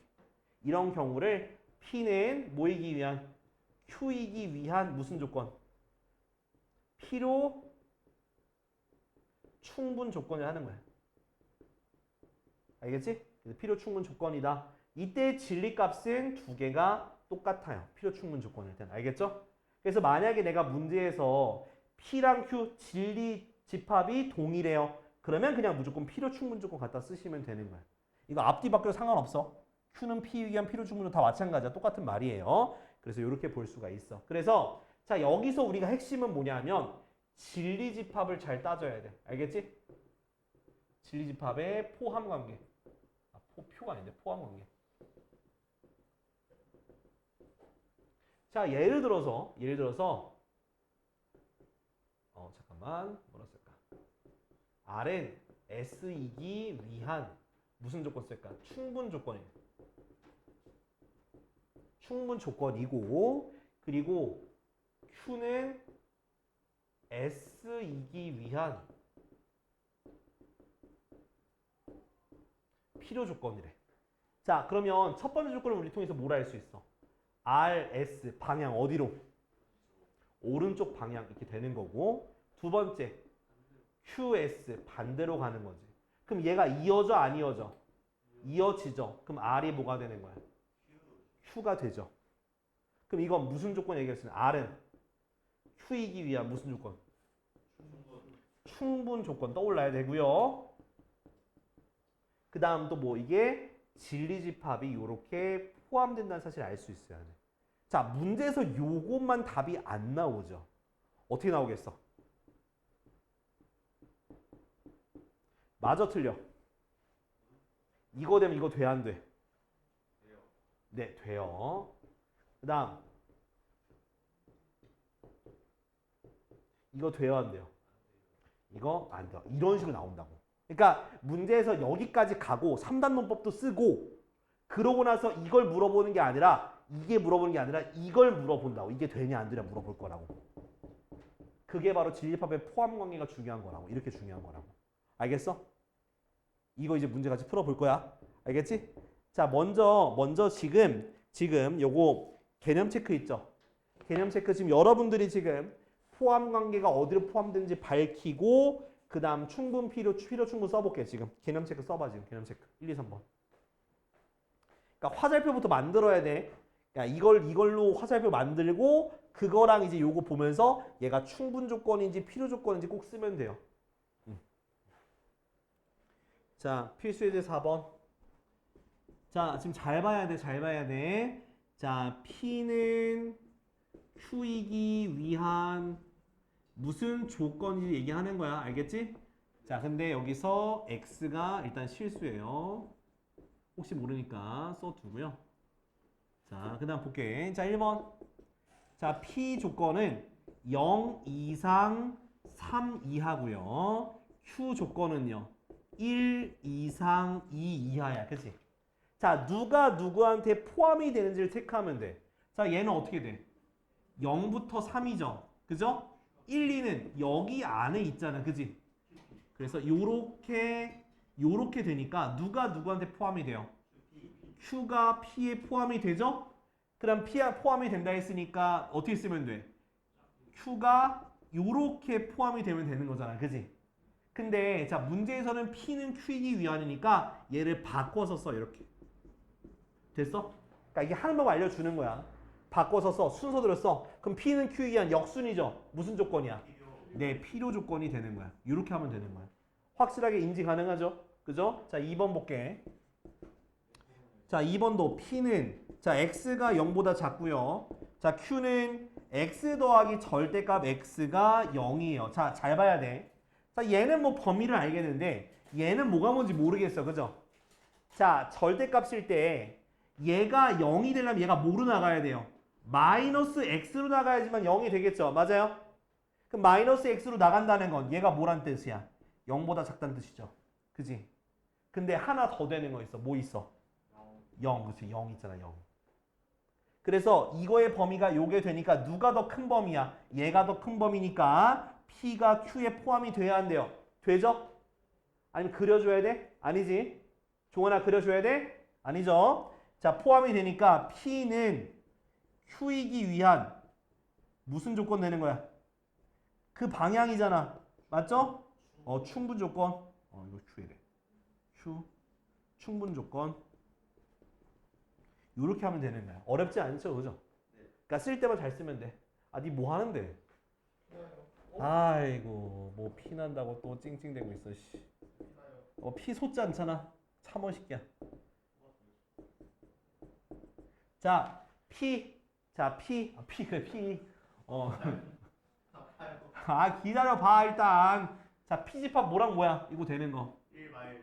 이런 경우를 P는 뭐이기 위한? Q이기 위한 무슨 조건? 필요 충분 조건을 하는 거야. 알겠지? 필요 충분 조건이다. 이때 진리값은 두 개가 똑같아요. 필요 충분 조건일 때는. 알겠죠? 그래서 만약에 내가 문제에서 P랑 Q 진리 집합이 동일해요. 그러면 그냥 무조건 필요 충분 조건 갖다 쓰시면 되는 거야. 이거 앞뒤 바뀌어도 상관없어. Q는 P에 의한 필요 충분도 다 마찬가지야. 똑같은 말이에요. 그래서 이렇게 볼 수가 있어. 그래서 자, 여기서 우리가 핵심은 뭐냐면 진리 집합을 잘 따져야 돼. 알겠지? 진리 집합의 포함 관계. 표가 아닌데 포함 관계. 자, 예를 들어서 잠깐만 뭐라 쓸까? R은 S이기 위한 무슨 조건 쓸까? 충분 조건이에요. 충분 조건이고 그리고 Q는 S이기 위한 필요 조건이래. 자, 그러면 첫 번째 조건을 우리 통해서 뭘 알 수 있어? RS 방향 어디로? 오른쪽 방향 이렇게 되는 거고 두 번째 QS 반대로 가는 거지. 그럼 얘가 이어져 안 이어져? 이어지죠. 그럼 R이 뭐가 되는 거야? Q가 되죠. 그럼 이건 무슨 조건 얘기했어요? R은 Q이기 위한 무슨 조건? 충분 조건 떠올라야 되고요. 그 다음 또 뭐 이게 진리집합이 이렇게 포함된다는 사실을 알 수 있어야 돼. 자, 문제에서 요것만 답이 안 나오죠. 어떻게 나오겠어? 맞아 틀려? 이거 되면 이거 돼 안 돼? 네, 돼요. 그 다음 이거 돼요 안 돼요? 이거 안 돼요. 이런 식으로 나온다고. 그러니까 문제에서 여기까지 가고 3단 논법도 쓰고 그러고 나서 이걸 물어보는 게 아니라 이게 물어보는 게 아니라 이걸 물어본다고. 이게 되냐 안 되냐 물어볼 거라고. 그게 바로 진리집합의 포함 관계가 중요한 거라고. 이렇게 중요한 거라고. 알겠어? 이거 이제 문제 같이 풀어볼 거야. 알겠지? 자, 먼저 지금 요거 개념 체크 있죠? 개념 체크 지금 여러분들이 지금 포함 관계가 어디로 포함되는지 밝히고 그 다음 충분 필요 충분 써볼게 지금. 개념 체크 써봐 지금. 개념 체크 1, 2, 3번. 그러니까 화살표부터 만들어야 돼. 그러니까 이걸로 화살표 만들고 그거랑 이제 요거 보면서 얘가 충분 조건인지 필요 조건인지 꼭 쓰면 돼요. 자, 필수예제 4번. 자, 지금 잘 봐야 돼. 잘 봐야 돼. 자, P는 Q이기 위한 무슨 조건인지 얘기하는 거야. 알겠지? 자, 근데 여기서 X가 일단 실수예요. 혹시 모르니까 써두고요. 자, 그 다음 볼게. 자, 1번. 자, P 조건은 0 이상 3 이하고요. Q 조건은요. 1 이상 2 이하야. 그치? 자, 누가 누구한테 포함이 되는지를 체크하면 돼. 자, 얘는 어떻게 돼? 0부터 3이죠. 그죠? 1, 2는 여기 안에 있잖아. 그지? 그래서 요렇게 되니까 누가 누구한테 포함이 돼요? Q가 P에 포함이 되죠? 그럼 P에 포함이 된다 했으니까 어떻게 쓰면 돼? Q가 요렇게 포함이 되면 되는 거잖아. 그지? 근데 자, 문제에서는 P는 Q이기 위함이니까 얘를 바꿔서 써. 이렇게. 됐어? 그러니까 이게 하는 법 알려주는 거야. 바꿔서 써. 순서대로 써. 그럼 P는 Q이기 위한 역순이죠. 무슨 조건이야? 네, 필요 조건이 되는 거야. 이렇게 하면 되는 거야. 확실하게 인지 가능하죠? 그죠? 자, 2번 볼게. 자, 2번도 P는 자, X가 0보다 작고요. 자, Q는 X 더하기 절대값 X가 0이에요. 자, 잘 봐야 돼. 자, 얘는 뭐 범위를 알겠는데 얘는 뭐가 뭔지 모르겠어. 그죠? 자, 절대값일 때 얘가 0이 되려면 얘가 뭐로 나가야 돼요? 마이너스 X로 나가야지만 0이 되겠죠. 맞아요? 그럼 마이너스 X로 나간다는 건 얘가 뭐란 뜻이야? 0보다 작다는 뜻이죠. 그지? 근데 하나 더 되는 거 있어. 뭐 있어? 0. 그치? 0 있잖아. 0. 그래서 이거의 범위가 요게 되니까 누가 더 큰 범위야? 얘가 더 큰 범위니까 P가 Q에 포함이 돼야 한대요. 되죠? 아니면 그려줘야 돼? 아니지? 종원아 그려줘야 돼? 아니죠? 자, 포함이 되니까 P는 Q이기 위한 무슨 조건 되는 거야? 그 방향이잖아. 맞죠? 충분 조건. 이거 Q이래. Q. 충분 조건. 이렇게 하면 되는 거야. 어렵지 않죠? 그죠? 그러니까 쓸 때만 잘 쓰면 돼. 아, 니 뭐 하는데? 아이고, 뭐 피 난다고 또 찡찡대고 있어. 씨. 피 솟지 않잖아. 참어 새끼야. 자, P. 자, P. 그래, P. 기다려봐, 일단. 자, P집합 뭐랑 뭐야? 이거 되는 거.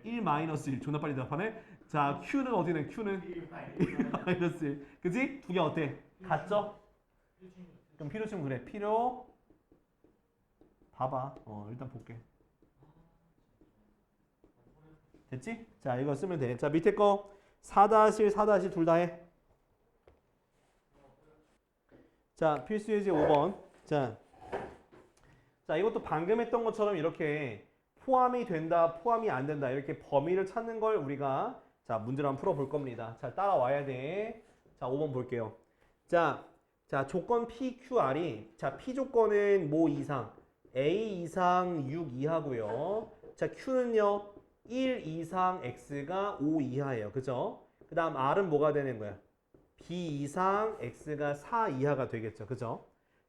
1 마이너스 1. 존나 빨리 대답하네. 자, Q는 어디 돼? Q는 1 마이너스 1. 그지? 두 개 어때? 같죠? 그럼 필요 치면 그래. 필요. 봐봐. 일단 볼게. 됐지? 자, 이거 쓰면 돼. 자, 밑에 거 4-1, 4-1 둘 다 해. 자, 필수예제 5번. 자, 이것도 방금 했던 것처럼 이렇게 포함이 된다, 포함이 안 된다 이렇게 범위를 찾는 걸 우리가 자, 문제를 한번 풀어볼 겁니다. 자, 따라와야 돼. 자, 5번 볼게요. 자, 조건 PQR이 자, P 조건은 뭐 이상? A 이상 6 이하고요. 자, Q는요. 1 이상 X가 5 이하예요. 그죠? 그 다음 R은 뭐가 되는 거야? B 이상 X가 4 이하가 되겠죠. 그죠?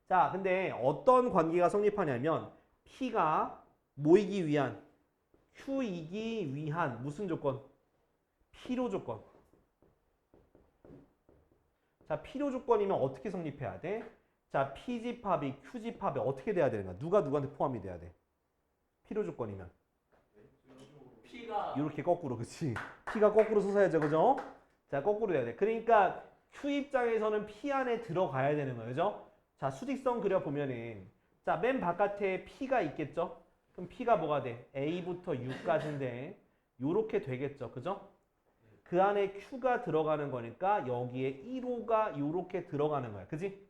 자, 근데 어떤 관계가 성립하냐면 P가 뭐이기 위한? Q이기 위한 무슨 조건? 필요 조건. 자, 필요 조건이면 어떻게 성립해야 돼? 자, P집합이 Q집합에 어떻게 돼야 되는 거야? 누가 누구한테 포함이 돼야 돼? 필요 조건이면. P가 이렇게 거꾸로, 그치? P가 거꾸로 서서야죠, 그죠? 자, 거꾸로 돼야 돼. 그러니까 Q 입장에서는 P 안에 들어가야 되는 거예요, 그죠? 자, 수직선 그려보면은 자, 맨 바깥에 P가 있겠죠? 그럼 P가 뭐가 돼? A부터 6까지인데 요렇게 되겠죠, 그죠? 그 안에 Q가 들어가는 거니까 여기에 1호가 요렇게 들어가는 거야, 그지?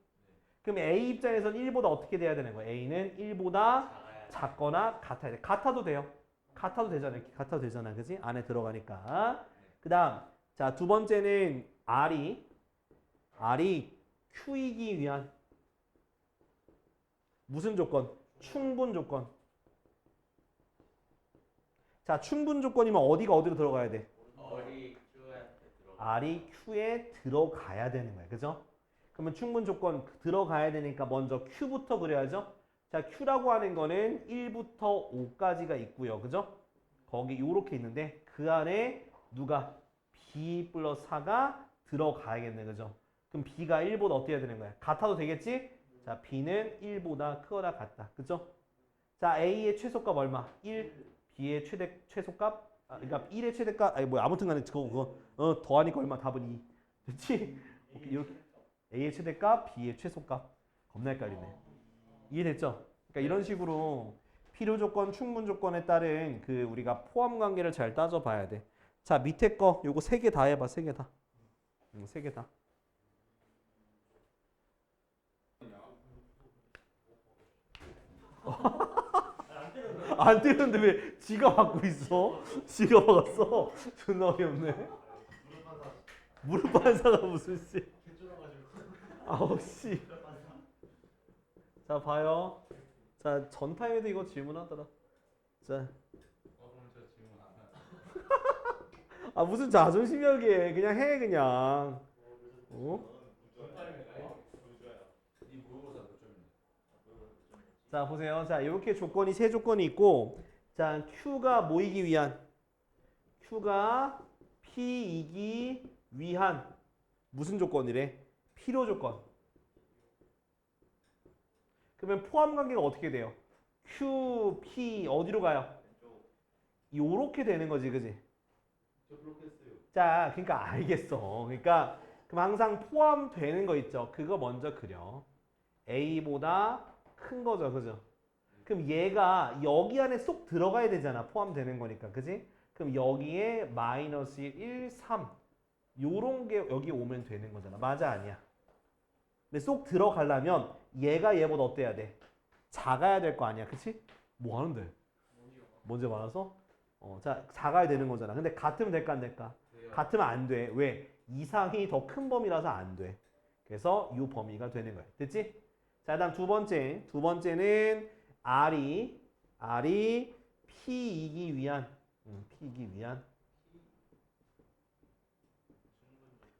그럼 A 입장에서는 1보다 어떻게 돼야 되는 거야? A는 1보다 작거나 같아야 돼. 같아도 돼요. 같아도 되잖아. 이렇게 같아도 되잖아. 그지? 안에 들어가니까. 그 다음, 자, 두 번째는 R이 Q이기 위한 무슨 조건? 충분 조건. 자, 충분 조건이면 어디가 어디로 들어가야 돼? 어리 Q한테 들어가. R이 Q에 들어가야 되는 거야. 그죠? 그러면 충분 조건 들어가야 되니까 먼저 Q부터 그려야죠. 자, Q라고 하는 거는 1부터 5까지가 있고요. 그죠? 거기 요렇게 있는데 그 안에 누가 B 플러스 4가 들어가야겠네. 그죠? 그럼 B가 1보다 어떻게 해야 되는 거야? 같아도 되겠지? 자, B는 1보다 크거나 같다. 그죠? 자, A의 최소값 얼마? 1. B의 최소값? 그러니까 1의 최대값, 아니 뭐야, 아무튼 간에 그거 더하니까 얼마? 답은 2. 됐지? 오케이, 이렇게 A의 최대값, B의 최소값. 겁나 헷갈리네. 이해됐죠? 그러니까 이런 식으로 필요 조건, 충분 조건에 따른 그 우리가 포함 관계를 잘 따져 봐야 돼. 자, 밑에 거 요거 3개 다 해봐. 3개 다. 3개 다. 안 때렸는데 왜 지가 받고 있어? 지가 받았어? 존나 어이없네. 무릎 반사가 무슨 씨. 아우 씨. 자 봐요. 자 전타임에도 이거 질문하더라. 자. 그럼 저 질문 안 해요. 아 무슨 자존심이 해. 그냥 해 그냥. 어? 자 보세요. 자 이렇게 조건이 세 조건이 있고, 자 Q가 모이기 위한, Q가 P이기 위한 무슨 조건이래? 필요 조건. 그러면 포함 관계가 어떻게 돼요? Q, P 어디로 가요? 요렇게 되는 거지, 그지? 저 그렇게 했어요. 자, 그러니까 알겠어. 그러니까 그럼 항상 포함되는 거 있죠. 그거 먼저 그려. A보다 큰 거죠, 그죠? 그럼 얘가 여기 안에 쏙 들어가야 되잖아. 포함되는 거니까, 그지? 그럼 여기에 마이너스 1, 3 요런 게 여기 오면 되는 거잖아. 맞아, 아니야? 근데 쏙 들어가려면 얘가 얘보다 어때야 돼? 작아야 될 거 아니야, 그치? 뭐 하는데? 먼저 많아서? 자, 작아야 되는 거잖아. 근데 같으면 될까, 안 될까? 같으면 안 돼. 왜? 이상이 더 큰 범위라서 안 돼. 그래서 이 범위가 되는 거야. 됐지? 자, 다음 두 번째는 R이 P이기 위한,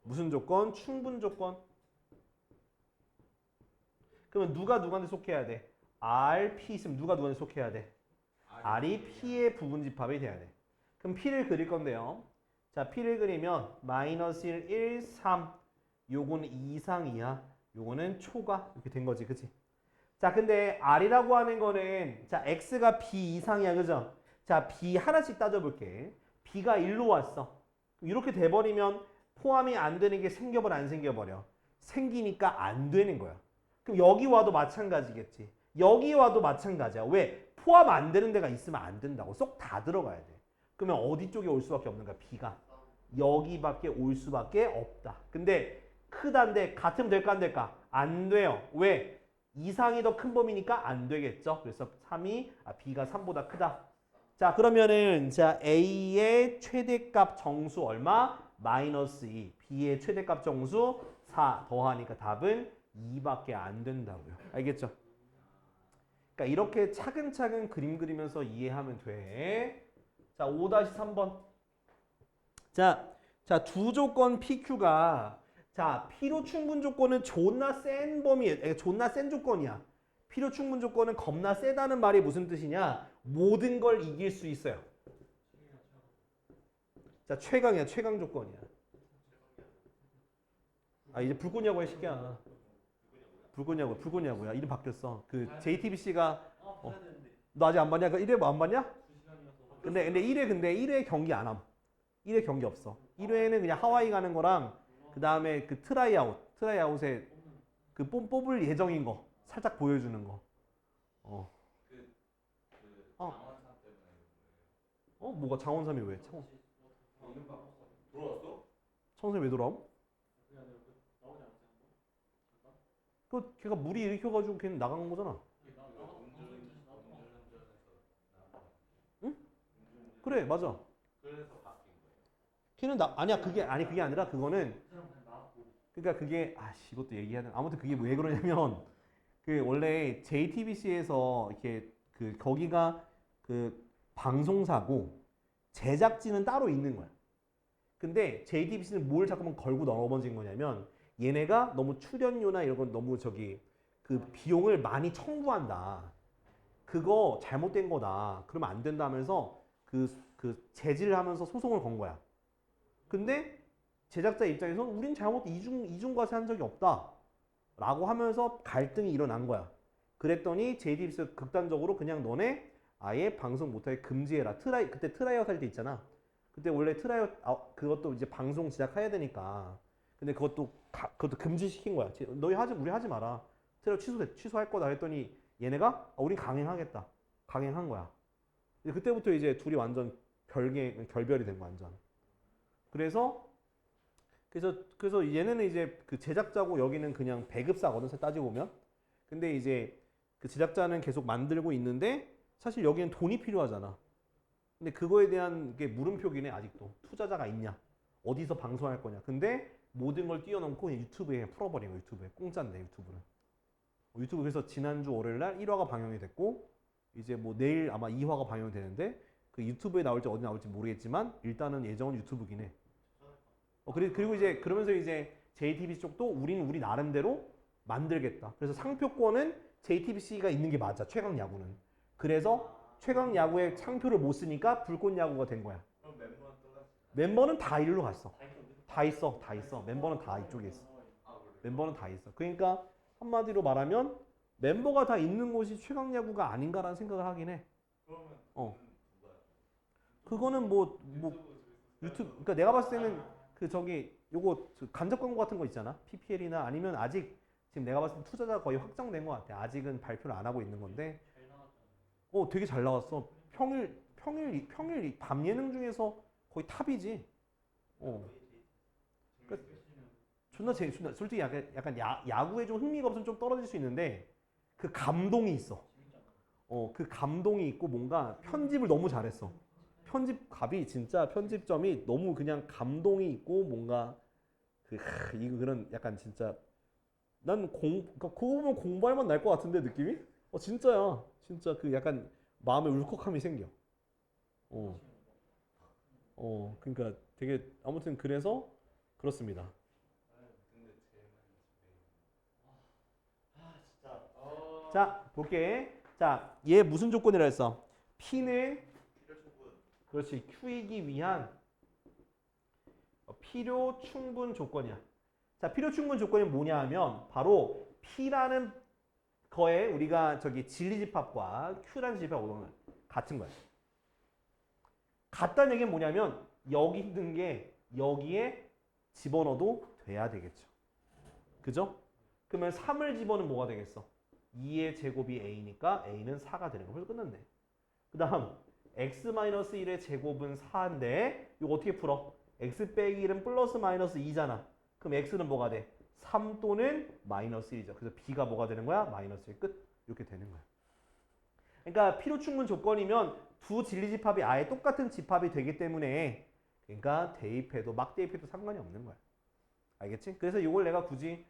무슨 조건? 충분 조건. 그러면 누가 누구한테 속해야 돼? R, P 있으면 누가 누구한테 속해야 돼? R이 P의 부분집합이 돼야 돼. 그럼 P를 그릴 건데요. 자, P를 그리면 마이너스 1, 1, 3 요거는 이상이야. 요거는 초가 이렇게 된 거지, 그치? 자, 근데 R이라고 하는 거는 자, X가 B 이상이야, 그죠? 자, B 하나씩 따져볼게. B가 1로 왔어. 이렇게 돼버리면 포함이 안 되는 게 생겨버려, 안 생겨버려? 생기니까 안 되는 거야. 그럼 여기 와도 마찬가지겠지. 여기 와도 마찬가지야. 왜? 포함 안 되는 데가 있으면 안 된다고. 쏙 다 들어가야 돼. 그러면 어디 쪽에 올 수밖에 없는 거야? B가. 여기밖에 올 수밖에 없다. 근데 크다인데 같으면 될까 안 될까? 안 돼요. 왜? 이상이 더 큰 범위니까 안 되겠죠. 그래서 B가 3보다 크다. 자, 그러면은 자 A의 최대값 정수 얼마? 마이너스 2. B의 최대값 정수 4 더하니까 답은 2밖에 안 된다고요. 알겠죠? 그러니까 이렇게 차근차근 그림 그리면서 이해하면 돼. 자, 5-3번. 자, 두 조건 PQ가 자, 필요 충분 조건은 존나 센 범위, 존나 센 조건이야. 필요 충분 조건은 겁나 세다는 말이 무슨 뜻이냐? 모든 걸 이길 수 있어요. 자, 최강이야, 최강 조건이야. 아, 이제 불꽃야구야, 이 새끼야. 불꽃야구야. 이름 바뀌었어. 그 JTBC가 너 아직 안 봤냐? 그 1회 뭐 안 봤냐? 근데 1회 경기 안 함. 1회 경기 없어. 1회는 그냥 하와이 가는 거랑 그 다음에 그 트라이아웃에 그 뽑을 예정인 거 살짝 보여주는 거. 뭐가 장원삼이 왜? 들어왔어? 창원삼이 왜 돌아옴? 그 걔가 무리 일으켜가지고 걔는 나간 거잖아. 응? 그래, 맞아. 그래서 바뀐 거예요. 걔는 아니야, 그게 아니라 그거는 그러니까 그게 이것도 얘기해야 돼. 아무튼 그게 왜 그러냐면 그 원래 JTBC에서 이렇게 그 거기가 그 방송사고 제작진은 따로 있는 거야. 근데 JTBC는 뭘 자꾸만 걸고 넘어진 거냐면 얘네가 너무 출연료나 이런 건 너무 그 비용을 많이 청구한다. 그거 잘못된 거다. 그러면 안 된다면서 그 제지를 하면서 소송을 건 거야. 근데 제작자 입장에서는 우린 이중과세 한 적이 없다. 라고 하면서 갈등이 일어난 거야. 그랬더니 JTBC가 극단적으로 그냥 너네 아예 방송 못하게 금지해라. 그때 트라이아웃 할 때 있잖아. 그때 원래 트라이아웃 그것도 이제 방송 제작해야 되니까. 근데 그것도 금지시킨 거야. 우리 하지 마라. 트라이아웃 취소할 거다 했더니 얘네가 우린 강행하겠다. 강행한 거야. 그때부터 이제 둘이 완전 결별이 된 거야, 완전. 그래서 얘네는 이제 그 제작자고 여기는 그냥 배급사거든, 따지고 보면. 근데 이제 그 제작자는 계속 만들고 있는데 사실 여기는 돈이 필요하잖아. 근데 그거에 대한 게 물음표긴 해, 아직도. 투자자가 있냐? 어디서 방송할 거냐? 근데 모든 걸 뛰어넘고 유튜브에 그냥 풀어버린 거야, 유튜브에. 공짜인데, 유튜브는. 유튜브 그래서 지난주 월요일 날 1화가 방영이 됐고 이제 뭐 내일 아마 2화가 방영이 되는데 그 유튜브에 나올지 어디 나올지 모르겠지만 일단은 예정은 유튜브긴 해. 그리고 이제 그러면서 이제 JTBC 쪽도 우리 나름대로 만들겠다. 그래서 상표권은 JTBC가 있는 게 맞아. 최강 야구는. 그래서 최강 야구의 상표를 못 쓰니까 불꽃 야구가 된 거야. 그럼 멤버는 떠났어. 멤버는 다 일로 갔어. 다 있어. 멤버는 다 이쪽에 있어. 아, 그래. 멤버는 다 있어. 그러니까 한마디로 말하면 멤버가 다 있는 곳이 최강 야구가 아닌가라는 생각을 하긴 해. 그러면 그거는 뭐 유튜브 그러니까 내가 봤을 때는 요거 간접 광고 같은 거 있잖아. PPL이나 아니면 아직 지금 내가 봤을 때 투자자가 거의 확정된 것 같아. 아직은 발표를 안 하고 있는 건데. 되게 잘 나왔어. 평일 밤 예능 중에서 거의 탑이지. 그러니까 존나 솔직히 약간 야구에 좀 흥미가 없으면 좀 떨어질 수 있는데 그 감동이 있어. 그 감동이 있고 뭔가 편집을 너무 잘했어. 편집갑이 진짜 편집점이 너무 그냥 감동이 있고 뭔가 그런 약간 진짜 그러니까 그거 보면 공부할 맛 날 것 같은데 느낌이? 진짜야. 진짜 그 약간 마음에 울컥함이 생겨. 그러니까 되게 아무튼 그래서 그렇습니다. 자, 볼게. 자, 얘 무슨 조건이라 했어? P는 그렇지. Q이기 위한 필요 충분 조건이야. 자, 필요 충분 조건이 뭐냐 하면 바로 P라는 거에 우리가 진리집합과 Q라는 집합과 같은 거야. 같다는 얘기는 뭐냐면 여기 있는 게 여기에 집어넣어도 돼야 되겠죠. 그죠? 그러면 3을 집어넣으면 뭐가 되겠어? 2의 제곱이 a니까 a는 4가 되는 거. 그래서 끝났네. 그 다음 x-1의 제곱은 4인데 이거 어떻게 풀어? x 빼기 1은 플러스 마이너스 2잖아. 그럼 x는 뭐가 돼? 3 또는 마이너스 1이죠. 그래서 b가 뭐가 되는 거야? 마이너스 1 끝. 이렇게 되는 거야. 그러니까 필요 충분 조건이면 두 진리집합이 아예 똑같은 집합이 되기 때문에 그러니까 대입해도 막 대입해도 상관이 없는 거야. 알겠지? 그래서 이걸 내가 굳이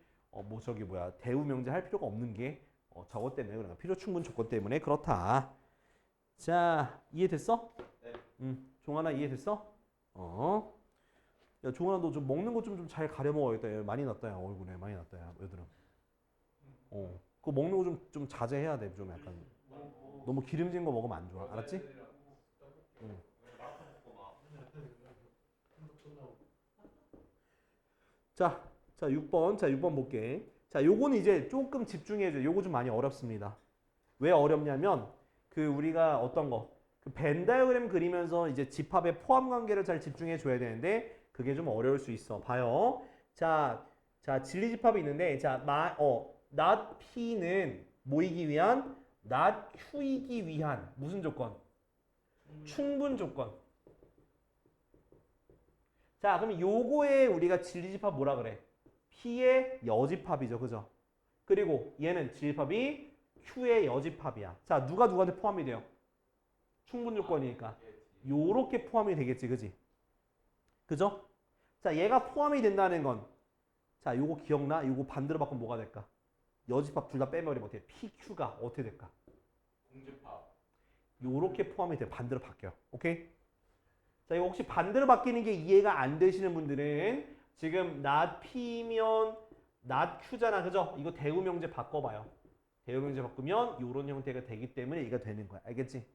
대우 명제 할 필요가 없는 게 저것 때문에 그런가. 필요 충분 조건 때문에 그렇다. 자, 이해됐어? 네. 종환아 이해됐어? 야, 종환아 너 좀 먹는 거 좀 잘 가려 먹어야겠다. 야, 많이 났다 야. 얼굴에 많이 났다 야. 얘들아. 그거 먹는 거 좀 자제해야 돼. 좀 약간 너무 기름진 거 먹으면 안 좋아. 알았지? 자, 6번. 자, 6번 볼게. 자, 요거는 이제 조금 집중해줘. 요거 좀 많이 어렵습니다. 왜 어렵냐면 우리가 어떤 거 벤 다이어그램 그리면서 이제 집합의 포함 관계를 잘 집중해 줘야 되는데 그게 좀 어려울 수 있어. 봐요. 자, 진리 집합이 있는데 not P는 모이기 위한 not Q이기 위한 무슨 조건? 충분 조건. 자, 그럼 요거에 우리가 진리집합 뭐라 그래? P의 여집합이죠. 그죠? 그리고 얘는 진리집합이 Q의 여집합이야. 자, 누가 누구한테 포함이 돼요? 충분 조건이니까. 요렇게 포함이 되겠지. 그지? 그죠? 자, 얘가 포함이 된다는 건 자, 요거 기억나? 요거 반대로 바꾸면 뭐가 될까? 여집합 둘 다 빼버리면 어떻게 돼? PQ가 어떻게 될까? 공집합. 요렇게 포함이 돼. 반대로 바뀌어. 오케이? 자, 이거 혹시 반대로 바뀌는 게 이해가 안 되시는 분들은 지금 not P면 not Q잖아. 그죠? 이거 대우명제 바꿔봐요. 대우명제 바꾸면 이런 형태가 되기 때문에 이가 되는 거야. 알겠지?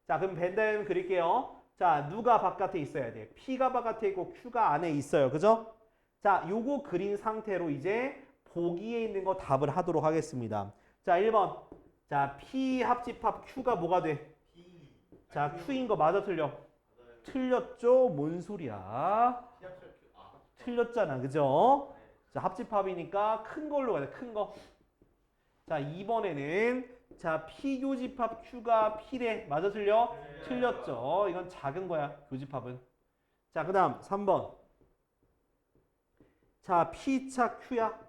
자, 그럼 벤다이어그램 그릴게요. 자, 누가 바깥에 있어야 돼? P가 바깥에 있고 Q가 안에 있어요. 그죠? 자, 요거 그린 상태로 이제 보기에 있는 거 답을 하도록 하겠습니다. 자, 1번. 자, P 합집합 Q가 뭐가 돼? 자, Q인 거 맞아 틀려? 틀렸죠? 뭔 소리야? 틀렸잖아. 그죠? 자, 합집합이니까 큰 걸로 가자. 큰 거. 자, 2번에는 자, P 교집합 Q가 P래. 맞아 틀려? 틀렸죠. 이건 작은 거야. 교집합은. 자, 그 다음 3번. 자, P차 Q야.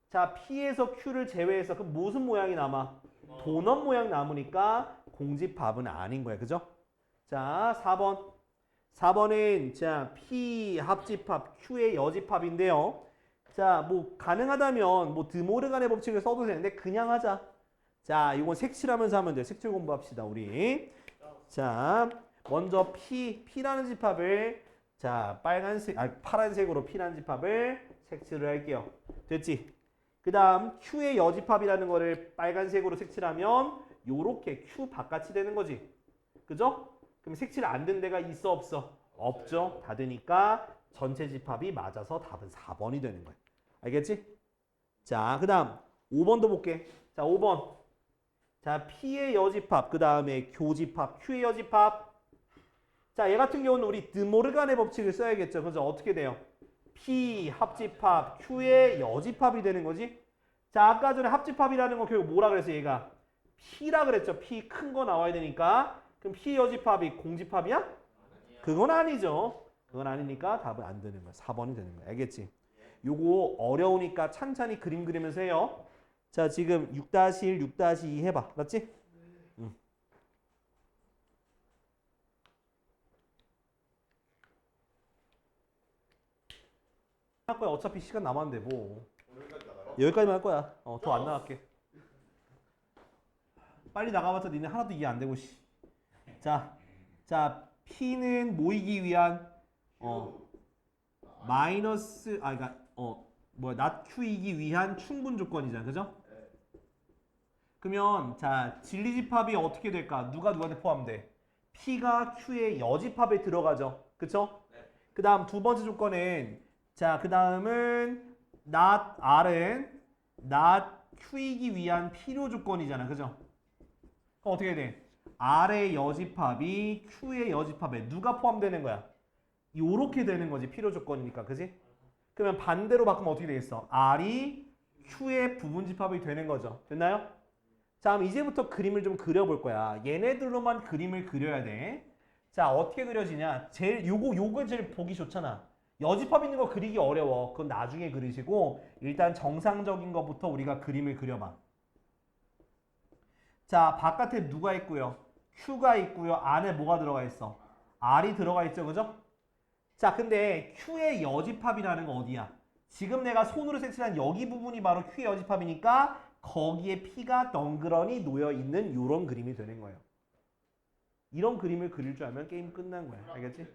자, P에서 Q를 제외해서 그럼 무슨 모양이 남아? 도넛 모양 남으니까 공집합은 아닌 거야. 그죠? 자, 4번. 4번은 자, P 합집합 Q의 여집합인데요. 자, 뭐 가능하다면 뭐 드모르간의 법칙을 써도 되는데 그냥 하자. 자, 이건 색칠하면서 하면 돼. 색칠 공부합시다, 우리. 자, 먼저 P라는 집합을 자, 파란색으로 P라는 집합을 색칠을 할게요. 됐지? 그 다음 Q의 여집합이라는 거를 빨간색으로 색칠하면 요렇게 Q 바깥이 되는 거지. 그죠? 그럼 색칠 안 된 데가 있어 없어? 없죠. 다 되니까 전체 집합이 맞아서 답은 4번이 되는 거야. 알겠지? 자, 그 다음 5번도 볼게. 자, 5번. 자, P의 여집합, 그 다음에 교집합, Q의 여집합. 자, 얘 같은 경우는 우리 드모르간의 법칙을 써야겠죠. 그죠? 어떻게 돼요? P 합집합, Q의 여집합이 되는 거지. 자, 아까 전에 합집합이라는 거 결국 뭐라 그랬어, 얘가? P라 그랬죠. P 큰 거 나와야 되니까. 그럼 P 여집합이 공집합이야? 그건 아니죠. 그건 아니니까 답은 안 되는 거야. 4번이 되는 거야. 알겠지? 요거 어려우니까 찬찬히 그림 그리면서 해요. 자, 지금 6-1, 6-2 해봐. 맞지? 응. 할 거야. 어차피 시간 남았는데 뭐. 여기까지만 할 거야. 더 안 나갈게. 빨리 나가봤자 니네 하나도 이해 안 되고 씨. 자, P는 모이기 위한 마이너스 그러니까 not Q이기 위한 충분 조건이잖아. 그죠? 그러면 자, 진리집합이 어떻게 될까? 누구한테 포함돼? P가 Q의 여집합에 들어가죠. 그쵸? 그 다음 두 번째 조건은 자, 그 다음은 not R은 not Q이기 위한 필요 조건이잖아. 그죠? 그럼 어떻게 돼? R의 여집합이 Q의 여집합에 누가 포함되는 거야? 요렇게 되는 거지. 필요 조건이니까. 그지? 그러면 반대로 바꾸면 어떻게 되겠어? R이 Q의 부분집합이 되는 거죠. 됐나요? 자, 그럼 이제부터 그림을 좀 그려볼 거야. 얘네들로만 그림을 그려야 돼. 자, 어떻게 그려지냐? 요거 제일 보기 좋잖아. 여집합 있는 거 그리기 어려워. 그건 나중에 그리시고 일단 정상적인 거부터 우리가 그림을 그려봐. 자, 바깥에 누가 있고요? Q가 있고요. 안에 뭐가 들어가 있어? R이 들어가 있죠. 그죠? 자, 근데 Q의 여집합이라는 거 어디야? 지금 내가 손으로 색칠한 여기 부분이 바로 Q의 여집합이니까 거기에 P가 덩그러니 놓여있는 요런 그림이 되는 거예요. 이런 그림을 그릴 줄 알면 게임 끝난 거야. 알겠지?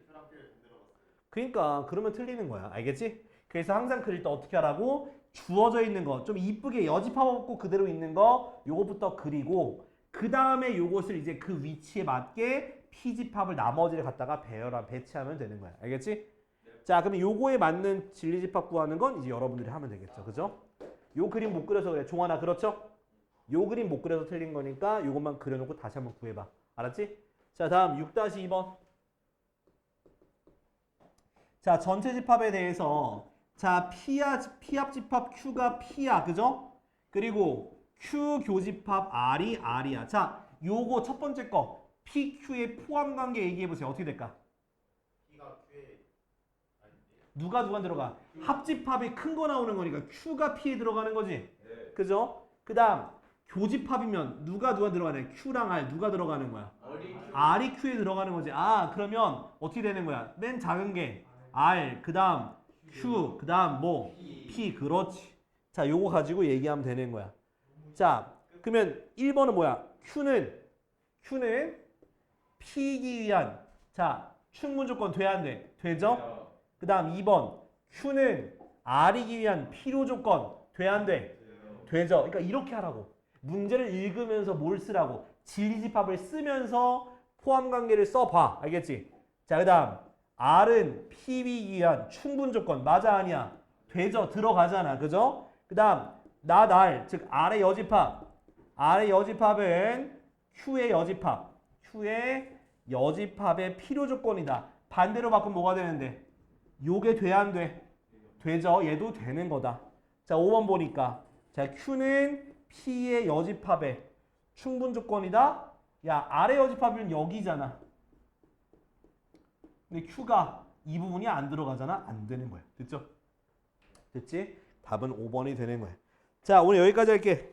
그러니까 그러면 틀리는 거야. 알겠지? 그래서 항상 그릴 때 어떻게 하라고? 주어져 있는 거, 좀 이쁘게 여집합 없고 그대로 있는 거 요거부터 그리고 그 다음에 요것을 이제 그 위치에 맞게 P집합을 나머지를 갖다가 배치하면 되는 거야. 알겠지? 자, 그러면 요거에 맞는 진리집합 구하는 건 이제 여러분들이 하면 되겠죠. 그죠? 요 그림 못 그려서 그래. 종환아, 그렇죠? 요 그림 못 그려서 틀린 거니까 요것만 그려놓고 다시 한번 구해봐. 알았지? 자, 다음 6-2번. 자, 전체 집합에 대해서 자, P합집합 Q가 P야. 그죠? 그리고 Q 교집합 R이 R이야. 자, 요거 첫 번째 거 PQ의 포함관계 얘기해보세요. 어떻게 될까? 누가 들어가? 합집합이 큰 거 나오는 거니까 Q가 P에 들어가는 거지. 그죠? 그 다음 교집합이면 누가 들어가냐? Q랑 R 누가 들어가는 거야? R이 Q에 들어가는 거지. 아, 그러면 어떻게 되는 거야? 맨 작은 게 R, 그 다음 Q, 그 다음 뭐? P, 그렇지. 자, 요거 가지고 얘기하면 되는 거야. 자, 그러면 1번은 뭐야? Q는 P이기 위한 자, 충분 조건 돼 안 돼? 되죠? 그 다음 2번 Q는 R이기 위한 필요 조건 돼 안 돼? 되죠? 그러니까 이렇게 하라고. 문제를 읽으면서 뭘 쓰라고. 진리집합을 쓰면서 포함관계를 써봐. 알겠지? 자, 그 다음 R은 P이기 위한 충분 조건 맞아 아니야? 되죠? 들어가잖아. 그죠? 그 다음 즉 R의 여집합. R의 여집합은 Q의 여집합의 필요 조건이다. 반대로 바꾸면 뭐가 되는데? 요게 돼 안 돼? 되죠? 얘도 되는 거다. 자, 5번 보니까 자, Q는 P의 여집합의 충분 조건이다. 야, R의 여집합은 여기잖아. 근데 Q가 이 부분이 안 들어가잖아. 안 되는 거야. 됐죠? 됐지? 답은 5번이 되는 거야. 자, 오늘 여기까지 할게.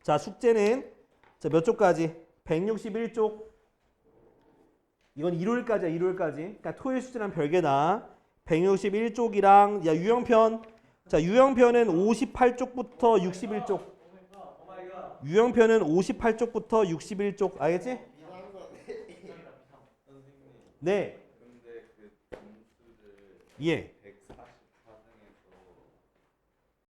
자, 숙제는 자, 몇 쪽까지? 161쪽. 이건 일요일까지야, 일요일까지. 그러니까 토요일 숙제랑 별개다. 161쪽이랑 야, 유형편. 자, 유형편은 58쪽부터 61쪽. 유형편은 58쪽부터 61쪽. 알겠지? 선생님. 네. 근데 그 점수를 예.